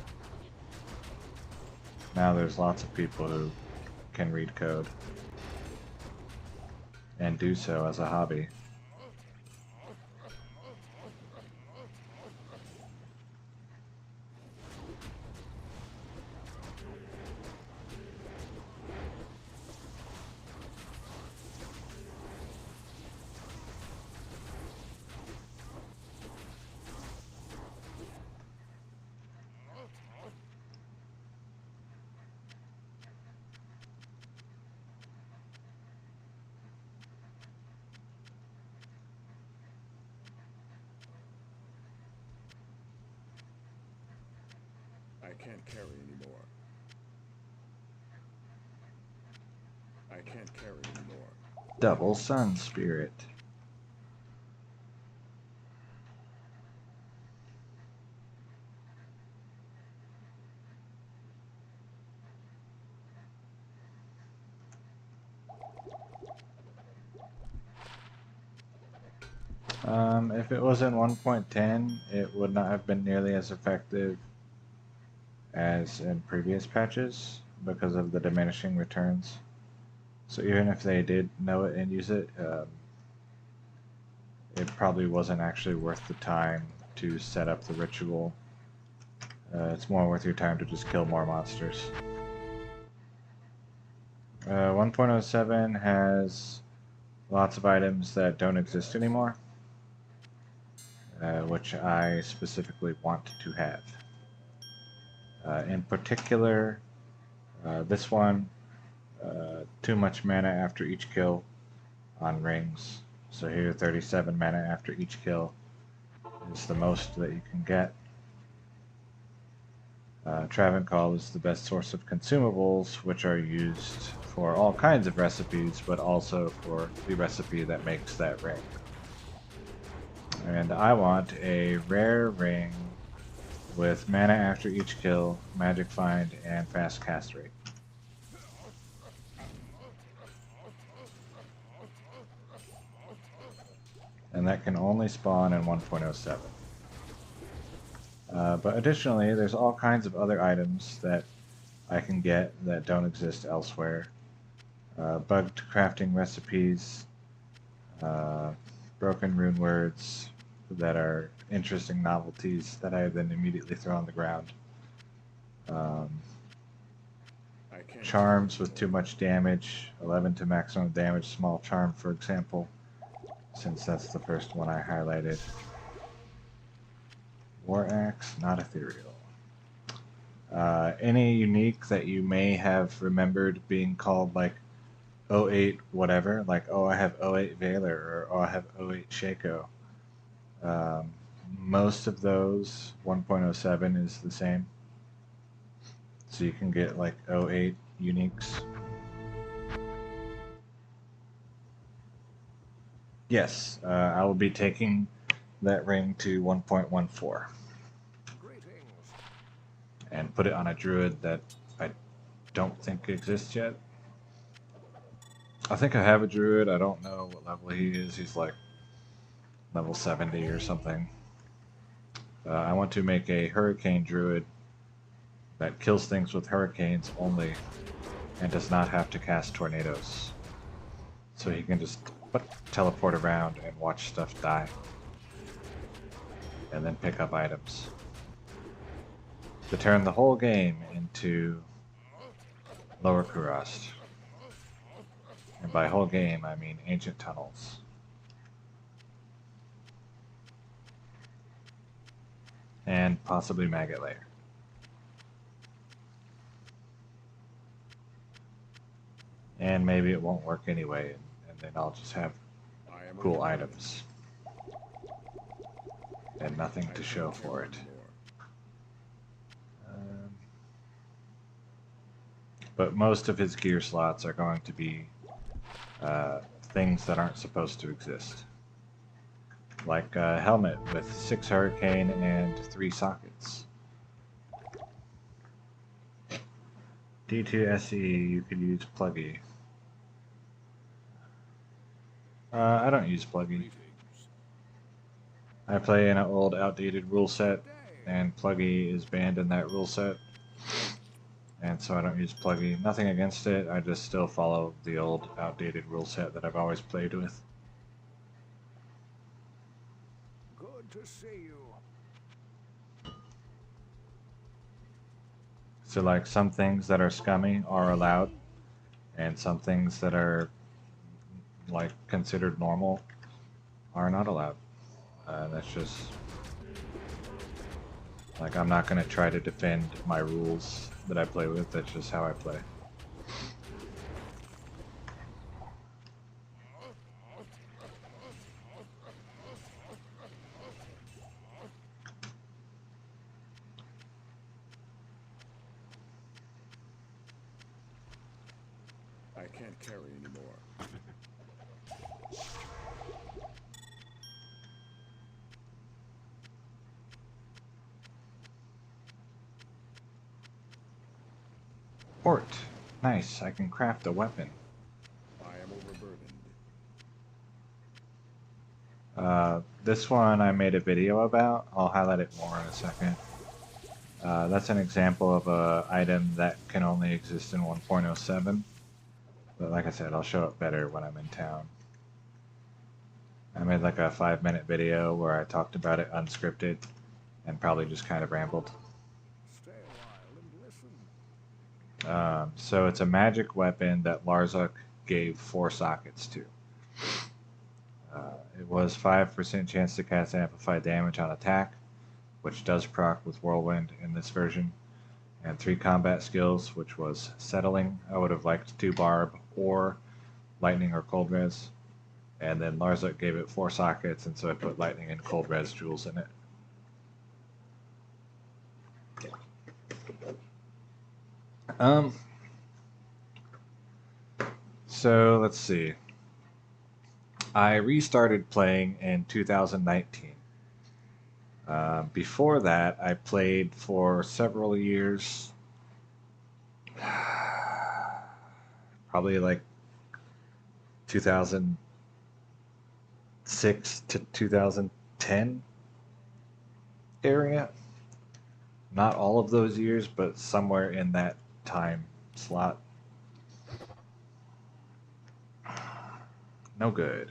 Now there's lots of people who can read code and do so as a hobby. I can't carry anymore. I can't carry anymore. Double Sun Spirit. If it was in 1.10, it would not have been nearly as effective as in previous patches because of the diminishing returns. So even if they did know it and use it, it probably wasn't actually worth the time to set up the ritual. It's more worth your time to just kill more monsters. 1.07 has lots of items that don't exist anymore, which I specifically want to have. In particular, this one, too much mana after each kill on rings. So here, 37 mana after each kill is the most that you can get. Travancore is the best source of consumables, which are used for all kinds of recipes, but also for the recipe that makes that ring. And I want a rare ring with mana after each kill, magic find, and fast cast rate. And that can only spawn in 1.07. But additionally, there's all kinds of other items that I can get that don't exist elsewhere. Bugged crafting recipes, broken rune words that are interesting novelties that I then immediately throw on the ground. Charms with too much damage, 11 to maximum damage, small charm for example, since that's the first one I highlighted. War Axe, not ethereal. Any unique that you may have remembered being called like 08 whatever, like oh I have 08 Valor or oh I have 08 Shaco. Most of those 1.07 is the same. So you can get like 08 uniques. Yes, I will be taking that ring to 1.14 and put it on a druid that I don't think exists yet. I think I have a druid, I don't know what level he is, he's like level 70 or something. I want to make a hurricane druid that kills things with hurricanes only and does not have to cast tornadoes. So he can just teleport around and watch stuff die. And then pick up items. To turn the whole game into Lower Kurast. And by whole game, I mean Ancient Tunnels. And possibly Maggot Lair. And maybe it won't work anyway, and then I'll just have cool items. And nothing to show for it. But most of his gear slots are going to be things that aren't supposed to exist. Like a helmet with 6 hurricane and 3 sockets. D2 SE, you could use Pluggy. I don't use Pluggy. I play in an old outdated rule set, and Pluggy is banned in that rule set. And so I don't use Pluggy. Nothing against it, I just still follow the old outdated rule set that I've always played with. Good to see you. So like some things that are scummy are allowed, and some things that are like considered normal are not allowed. That's just like I'm not gonna try to defend my rules that I play with. That's just how I play. I can't carry anymore. Port. Nice, I can craft a weapon. I am overburdened. This one I made a video about. I'll highlight it more in a second. That's an example of a item that can only exist in 1.07, But like I said, I'll show up better when I'm in town. I made like a 5-minute video where I talked about it unscripted and probably just kind of rambled. Stay a while and listen. So it's a magic weapon that Larzuk gave 4 sockets to. It was 5% chance to cast amplified damage on attack, which does proc with Whirlwind in this version, and 3 combat skills, which was Settling. I would have liked 2 Barb or Lightning or Cold Res, and then Larzuk gave it 4 sockets, and so I put Lightning and Cold Res jewels in it. So let's see. I restarted playing in 2019. Before that, I played for several years, probably like 2006 to 2010 area. Not all of those years, but somewhere in that time slot. No good.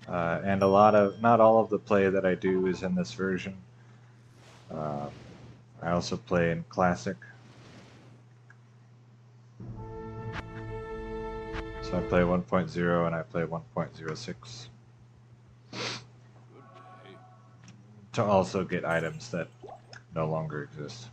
And not all of the play that I do is in this version. I also play in Classic. So I play 1.0 and I play 1.06. To also get items that no longer exist.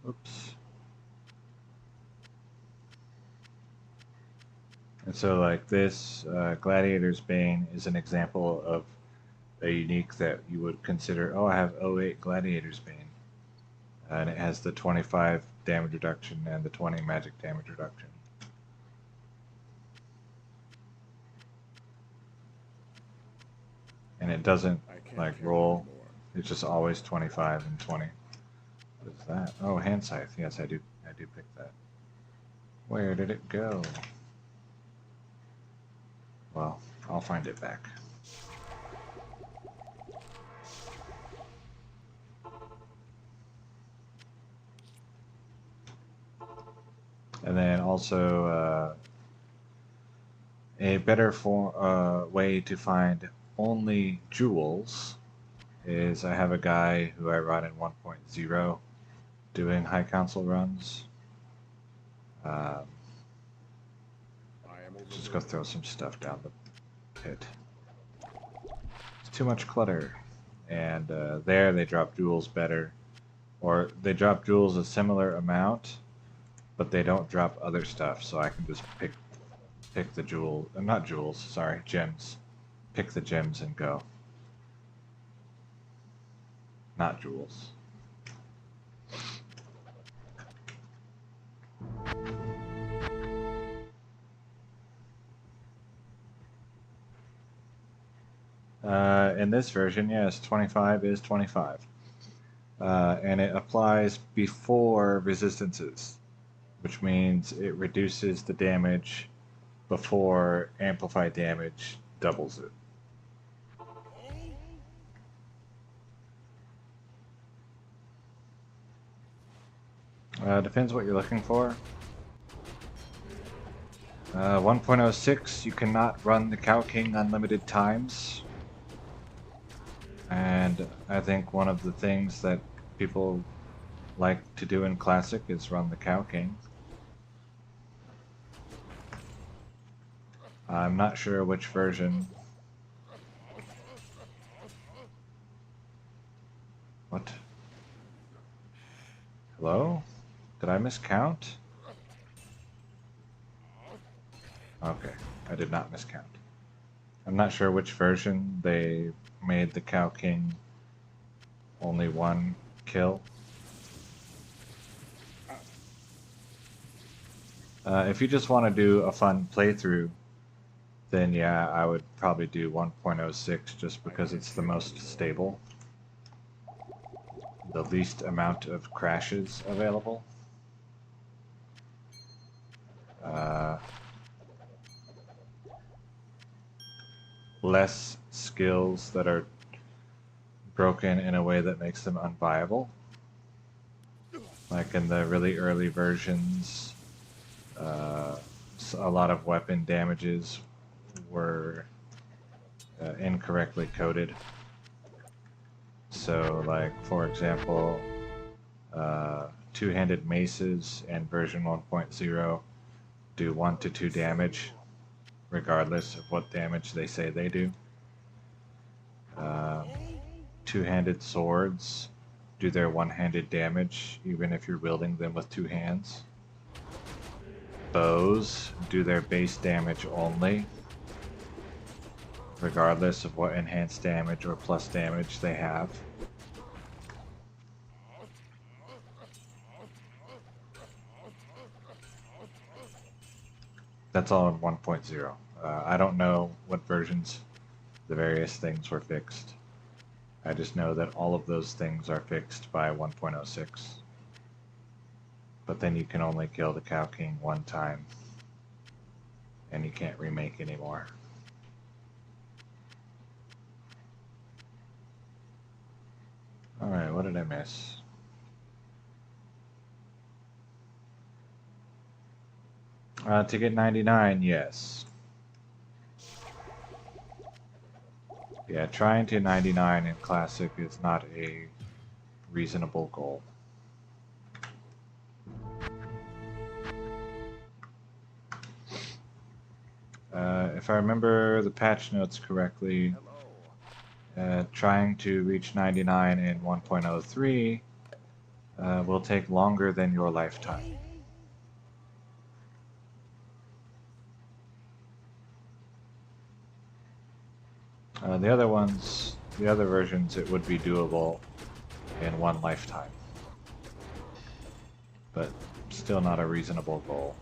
Oops. And so like this, Gladiator's Bane is an example of a unique that you would consider, oh, I have 08 Gladiator's Bane. And it has the 25 damage reduction and the 20 magic damage reduction. And it doesn't like roll, it's just always 25 and 20. What is that? Oh, hand scythe. Yes, I do pick that. Where did it go? Well, I'll find it back. And then also a better way to find only jewels is I have a guy who I run in 1.0 doing high council runs. Just go throw some stuff down the pit. It's too much clutter. And there they drop jewels better. Or they drop jewels a similar amount, but they don't drop other stuff, so I can just pick the jewel, not jewels, sorry, gems. Pick the gems and go. Not jewels. In this version, yes, 25 is 25. And it applies before resistances, which means it reduces the damage before amplified damage doubles it. Depends what you're looking for. 1.06, you cannot run the Cow King unlimited times. And I think one of the things that people like to do in Classic is run the Cow King. I'm not sure which version. What? Hello? Did I miscount? Okay, I did not miscount. I'm not sure which version they made the Cow King only one kill. If you just want to do a fun playthrough, then yeah, I would probably do 1.06 just because it's the most stable. The least amount of crashes available. Less skills that are broken in a way that makes them unviable. Like in the really early versions, a lot of weapon damages were incorrectly coded. So, like, for example, two-handed maces in version 1.0 do 1 to 2 damage, regardless of what damage they say they do. Two-handed swords do their one-handed damage, even if you're wielding them with two hands. Bows do their base damage only, regardless of what enhanced damage or plus damage they have. That's all in 1.0. I don't know what versions the various things were fixed. I just know that all of those things are fixed by 1.06. But then you can only kill the Cow King one time, and you can't remake anymore. Alright, what did I miss? To get 99, yes. Yeah, trying to 99 in Classic is not a reasonable goal. If I remember the patch notes correctly, trying to reach 99 in 1.03 will take longer than your lifetime. The other versions, it would be doable in one lifetime. But still not a reasonable goal.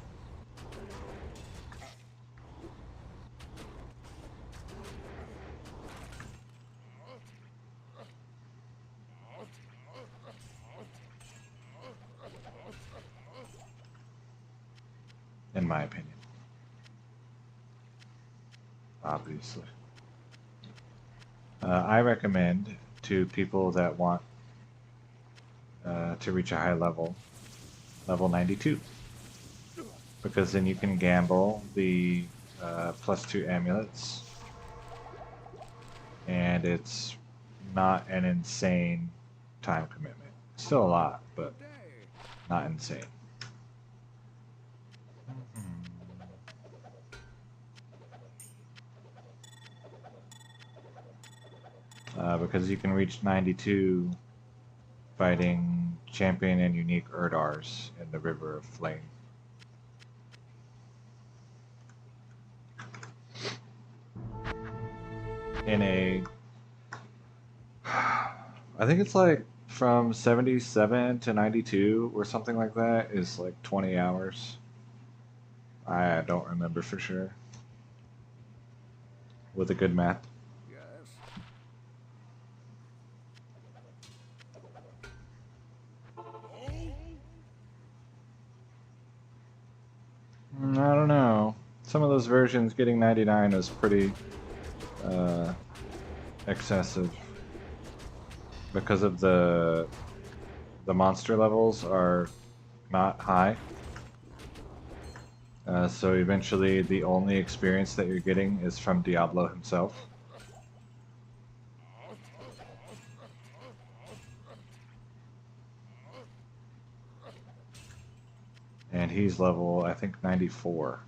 In my opinion. Obviously. I recommend to people that want to reach a high level, level 92. Because then you can gamble the +2 amulets, and it's not an insane time commitment. Still a lot, but not insane. Because you can reach 92 fighting champion and unique Erdars in the River of Flame. In a... I think it's like from 77 to 92 or something like that is like 20 hours. I don't remember for sure. With a good math. I don't know. Some of those versions getting 99 is pretty excessive because of the monster levels are not high. So eventually the only experience that you're getting is from Diablo himself. And he's level, I think, 94.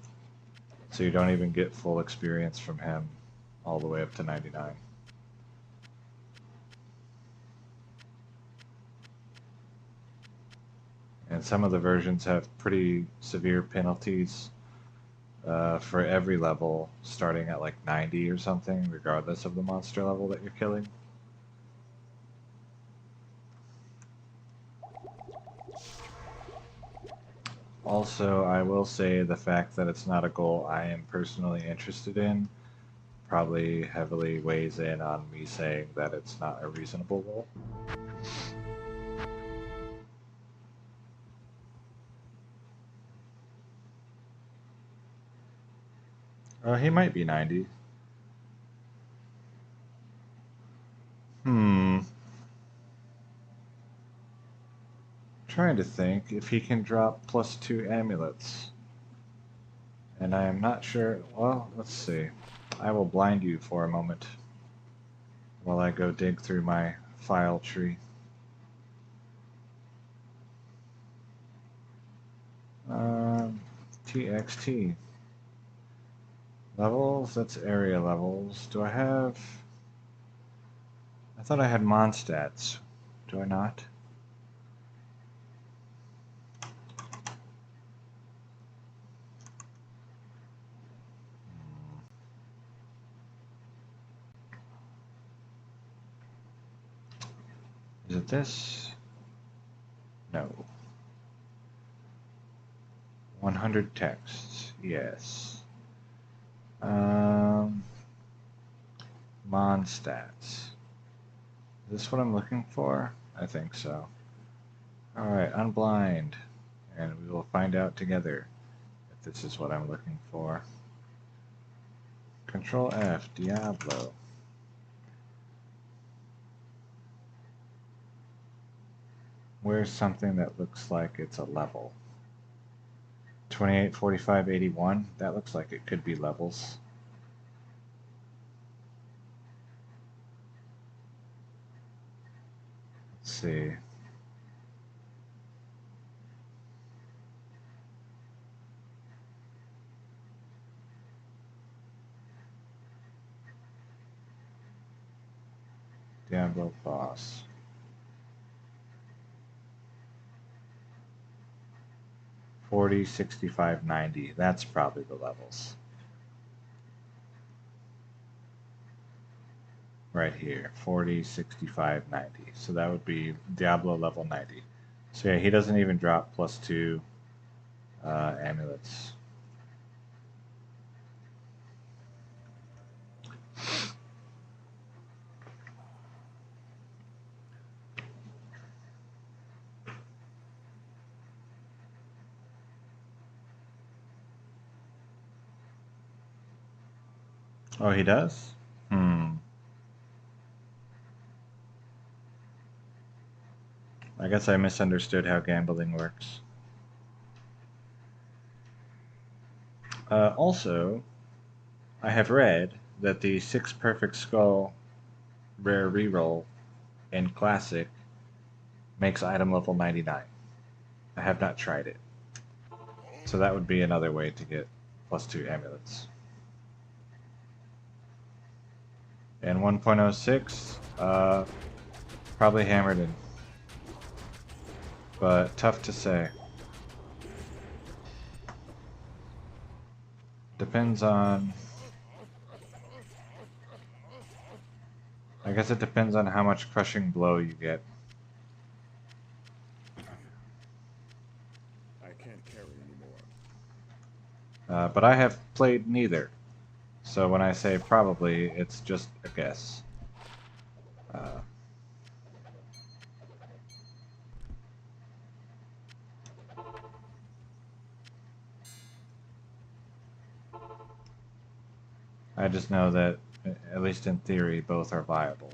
So you don't even get full experience from him all the way up to 99. And some of the versions have pretty severe penalties for every level, starting at like 90 or something, regardless of the monster level that you're killing. Also, I will say the fact that it's not a goal I am personally interested in probably heavily weighs in on me saying that it's not a reasonable goal. He might be 90. Trying to think if he can drop +2 amulets. And I am not sure. Well, let's see. I will blind you for a moment while I go dig through my file tree. TXT. Levels, that's area levels. Do I have... I thought I had Monstats. Do I not? Is it this? No. 100 texts. Yes. Monstats. Is this what I'm looking for? I think so. Alright, unblind. And we will find out together if this is what I'm looking for. Control F, Diablo. Where's something that looks like it's a level? 28, 45, 81? That looks like it could be levels. Let's see. Diablo boss. 40, 65, 90. That's probably the levels. Right here. 40, 65, 90. So that would be Diablo level 90. So yeah, he doesn't even drop +2 amulets. Oh, he does? I guess I misunderstood how gambling works. Also, I have read that the 6 Perfect Skull rare reroll in Classic makes item level 99. I have not tried it. So that would be another way to get +2 amulets. And 1.06, probably hammered in. But tough to say. Depends on... I guess it depends on how much crushing blow you get. I can't carry anymore. But I have played neither. So when I say probably, it's just a guess. I just know that, at least in theory, both are viable.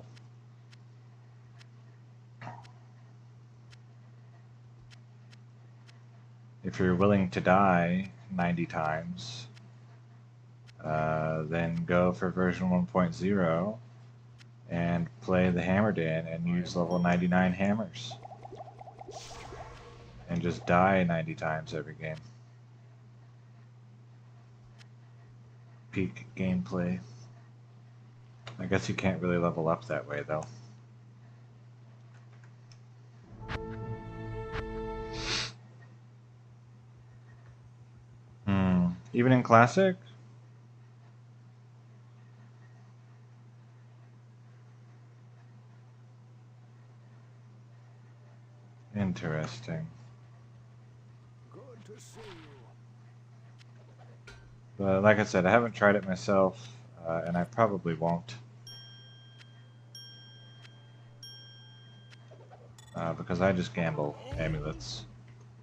If you're willing to die 90 times, then go for version 1.0 and play the Hammered In and use level 99 hammers. And just die 90 times every game. Peak gameplay. I guess you can't really level up that way, though. Even in Classic? Interesting. Good to see you. But like I said, I haven't tried it myself, and I probably won't. Because I just gamble amulets.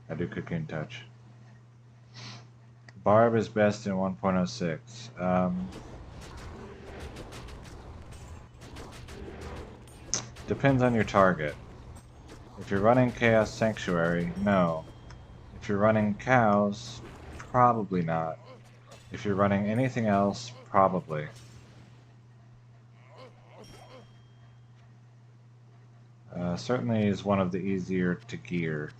I do Cocoon Touch. Barb is best in 1.06. Depends on your target. If you're running Chaos Sanctuary, no. If you're running cows, probably not. If you're running anything else, probably. Certainly is one of the easier to gear.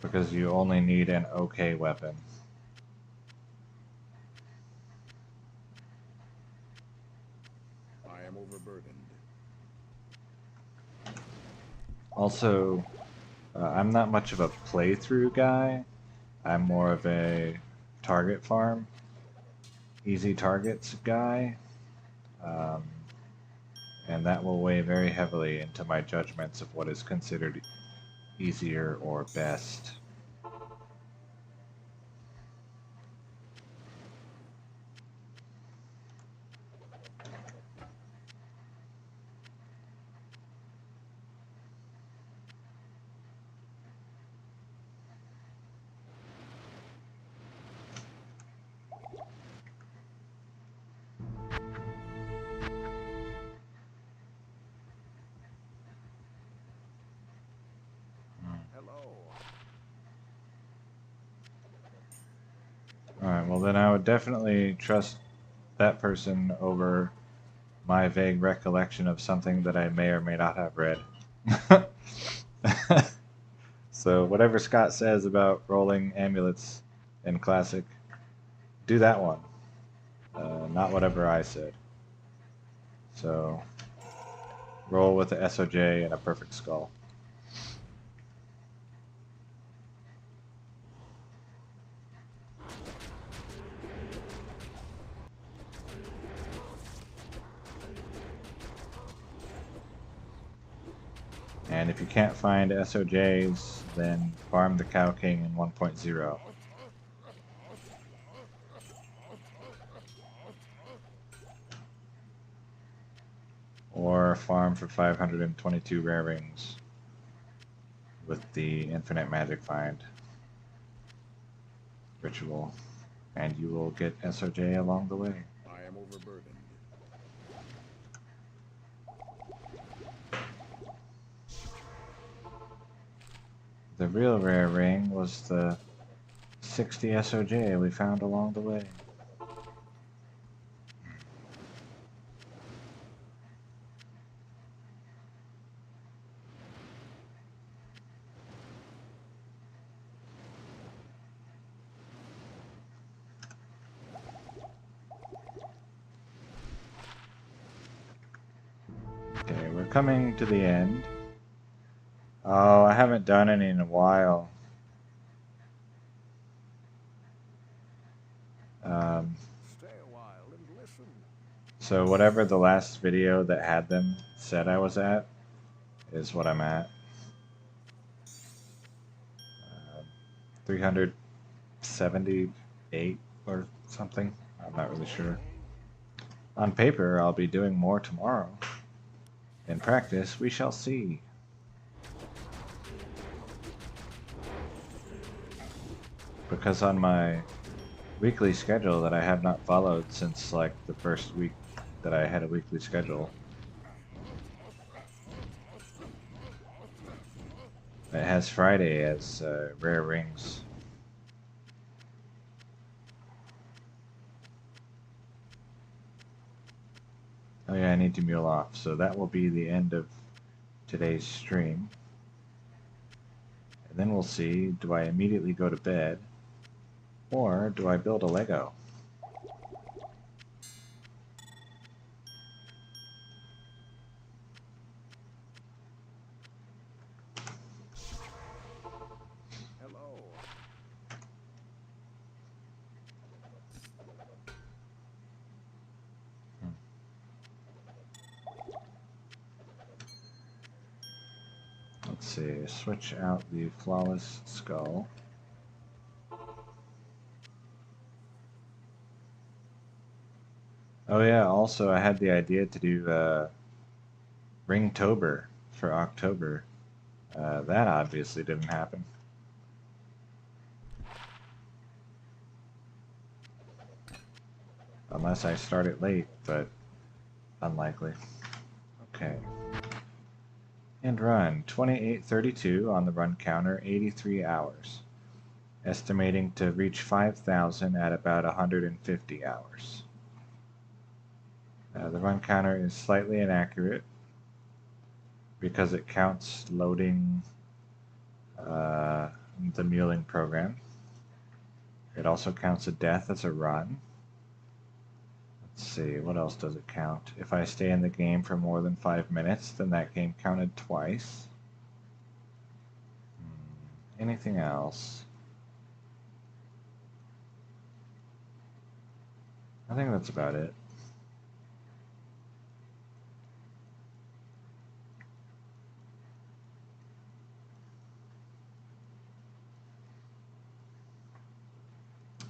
Because you only need an okay weapon. I am overburdened. Also, I'm not much of a playthrough guy. I'm more of a target farm, easy targets guy. Um, and that will weigh very heavily into my judgments of what is considered easier or best. Hello. Alright, well then I would definitely trust that person over my vague recollection of something that I may or may not have read. So whatever Scott says about rolling amulets in Classic, do that one. Not whatever I said. So roll with the SOJ and a perfect skull. And if you can't find SOJs, then farm the Cow King in 1.0. Or farm for 522 rare rings with the Infinite Magic Find ritual. And you will get SOJ along the way. I am overburdened. The real rare ring was the 60 SOJ we found along the way. Okay, we're coming to the end. Oh, I haven't done any in a while. Stay a while and listen. So whatever the last video that had them said I was at is what I'm at. 378 or something. I'm not really sure. On paper, I'll be doing more tomorrow. In practice, we shall see. Because on my weekly schedule that I have not followed since like the first week that I had a weekly schedule, it has Friday as rare rings. Oh yeah, I need to mule off, so that will be the end of today's stream. And then we'll see, do I immediately go to bed, or do I build a Lego? Hello. Let's see, switch out the Flawless Skull. Oh yeah, also I had the idea to do Ringtober for October. That obviously didn't happen. Unless I start it late, but unlikely. Okay. And run. 2832 on the run counter, 83 hours. Estimating to reach 5,000 at about 150 hours. The run counter is slightly inaccurate because it counts loading the muling program. It also counts a death as a run. Let's see, what else does it count? If I stay in the game for more than 5 minutes, then that game counted twice. Anything else? I think that's about it.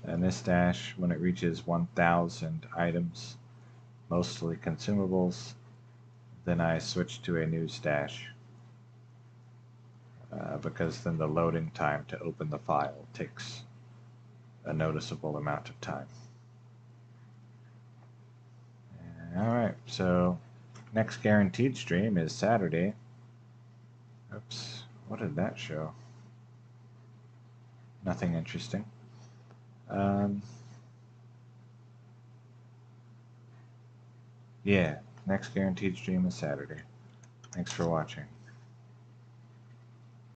And this dash, when it reaches 1,000 items, mostly consumables, then I switch to a new stash. Because then the loading time to open the file takes a noticeable amount of time. Alright, so next guaranteed stream is Saturday. Oops, what did that show? Nothing interesting. Yeah, next guaranteed stream is Saturday. Thanks for watching.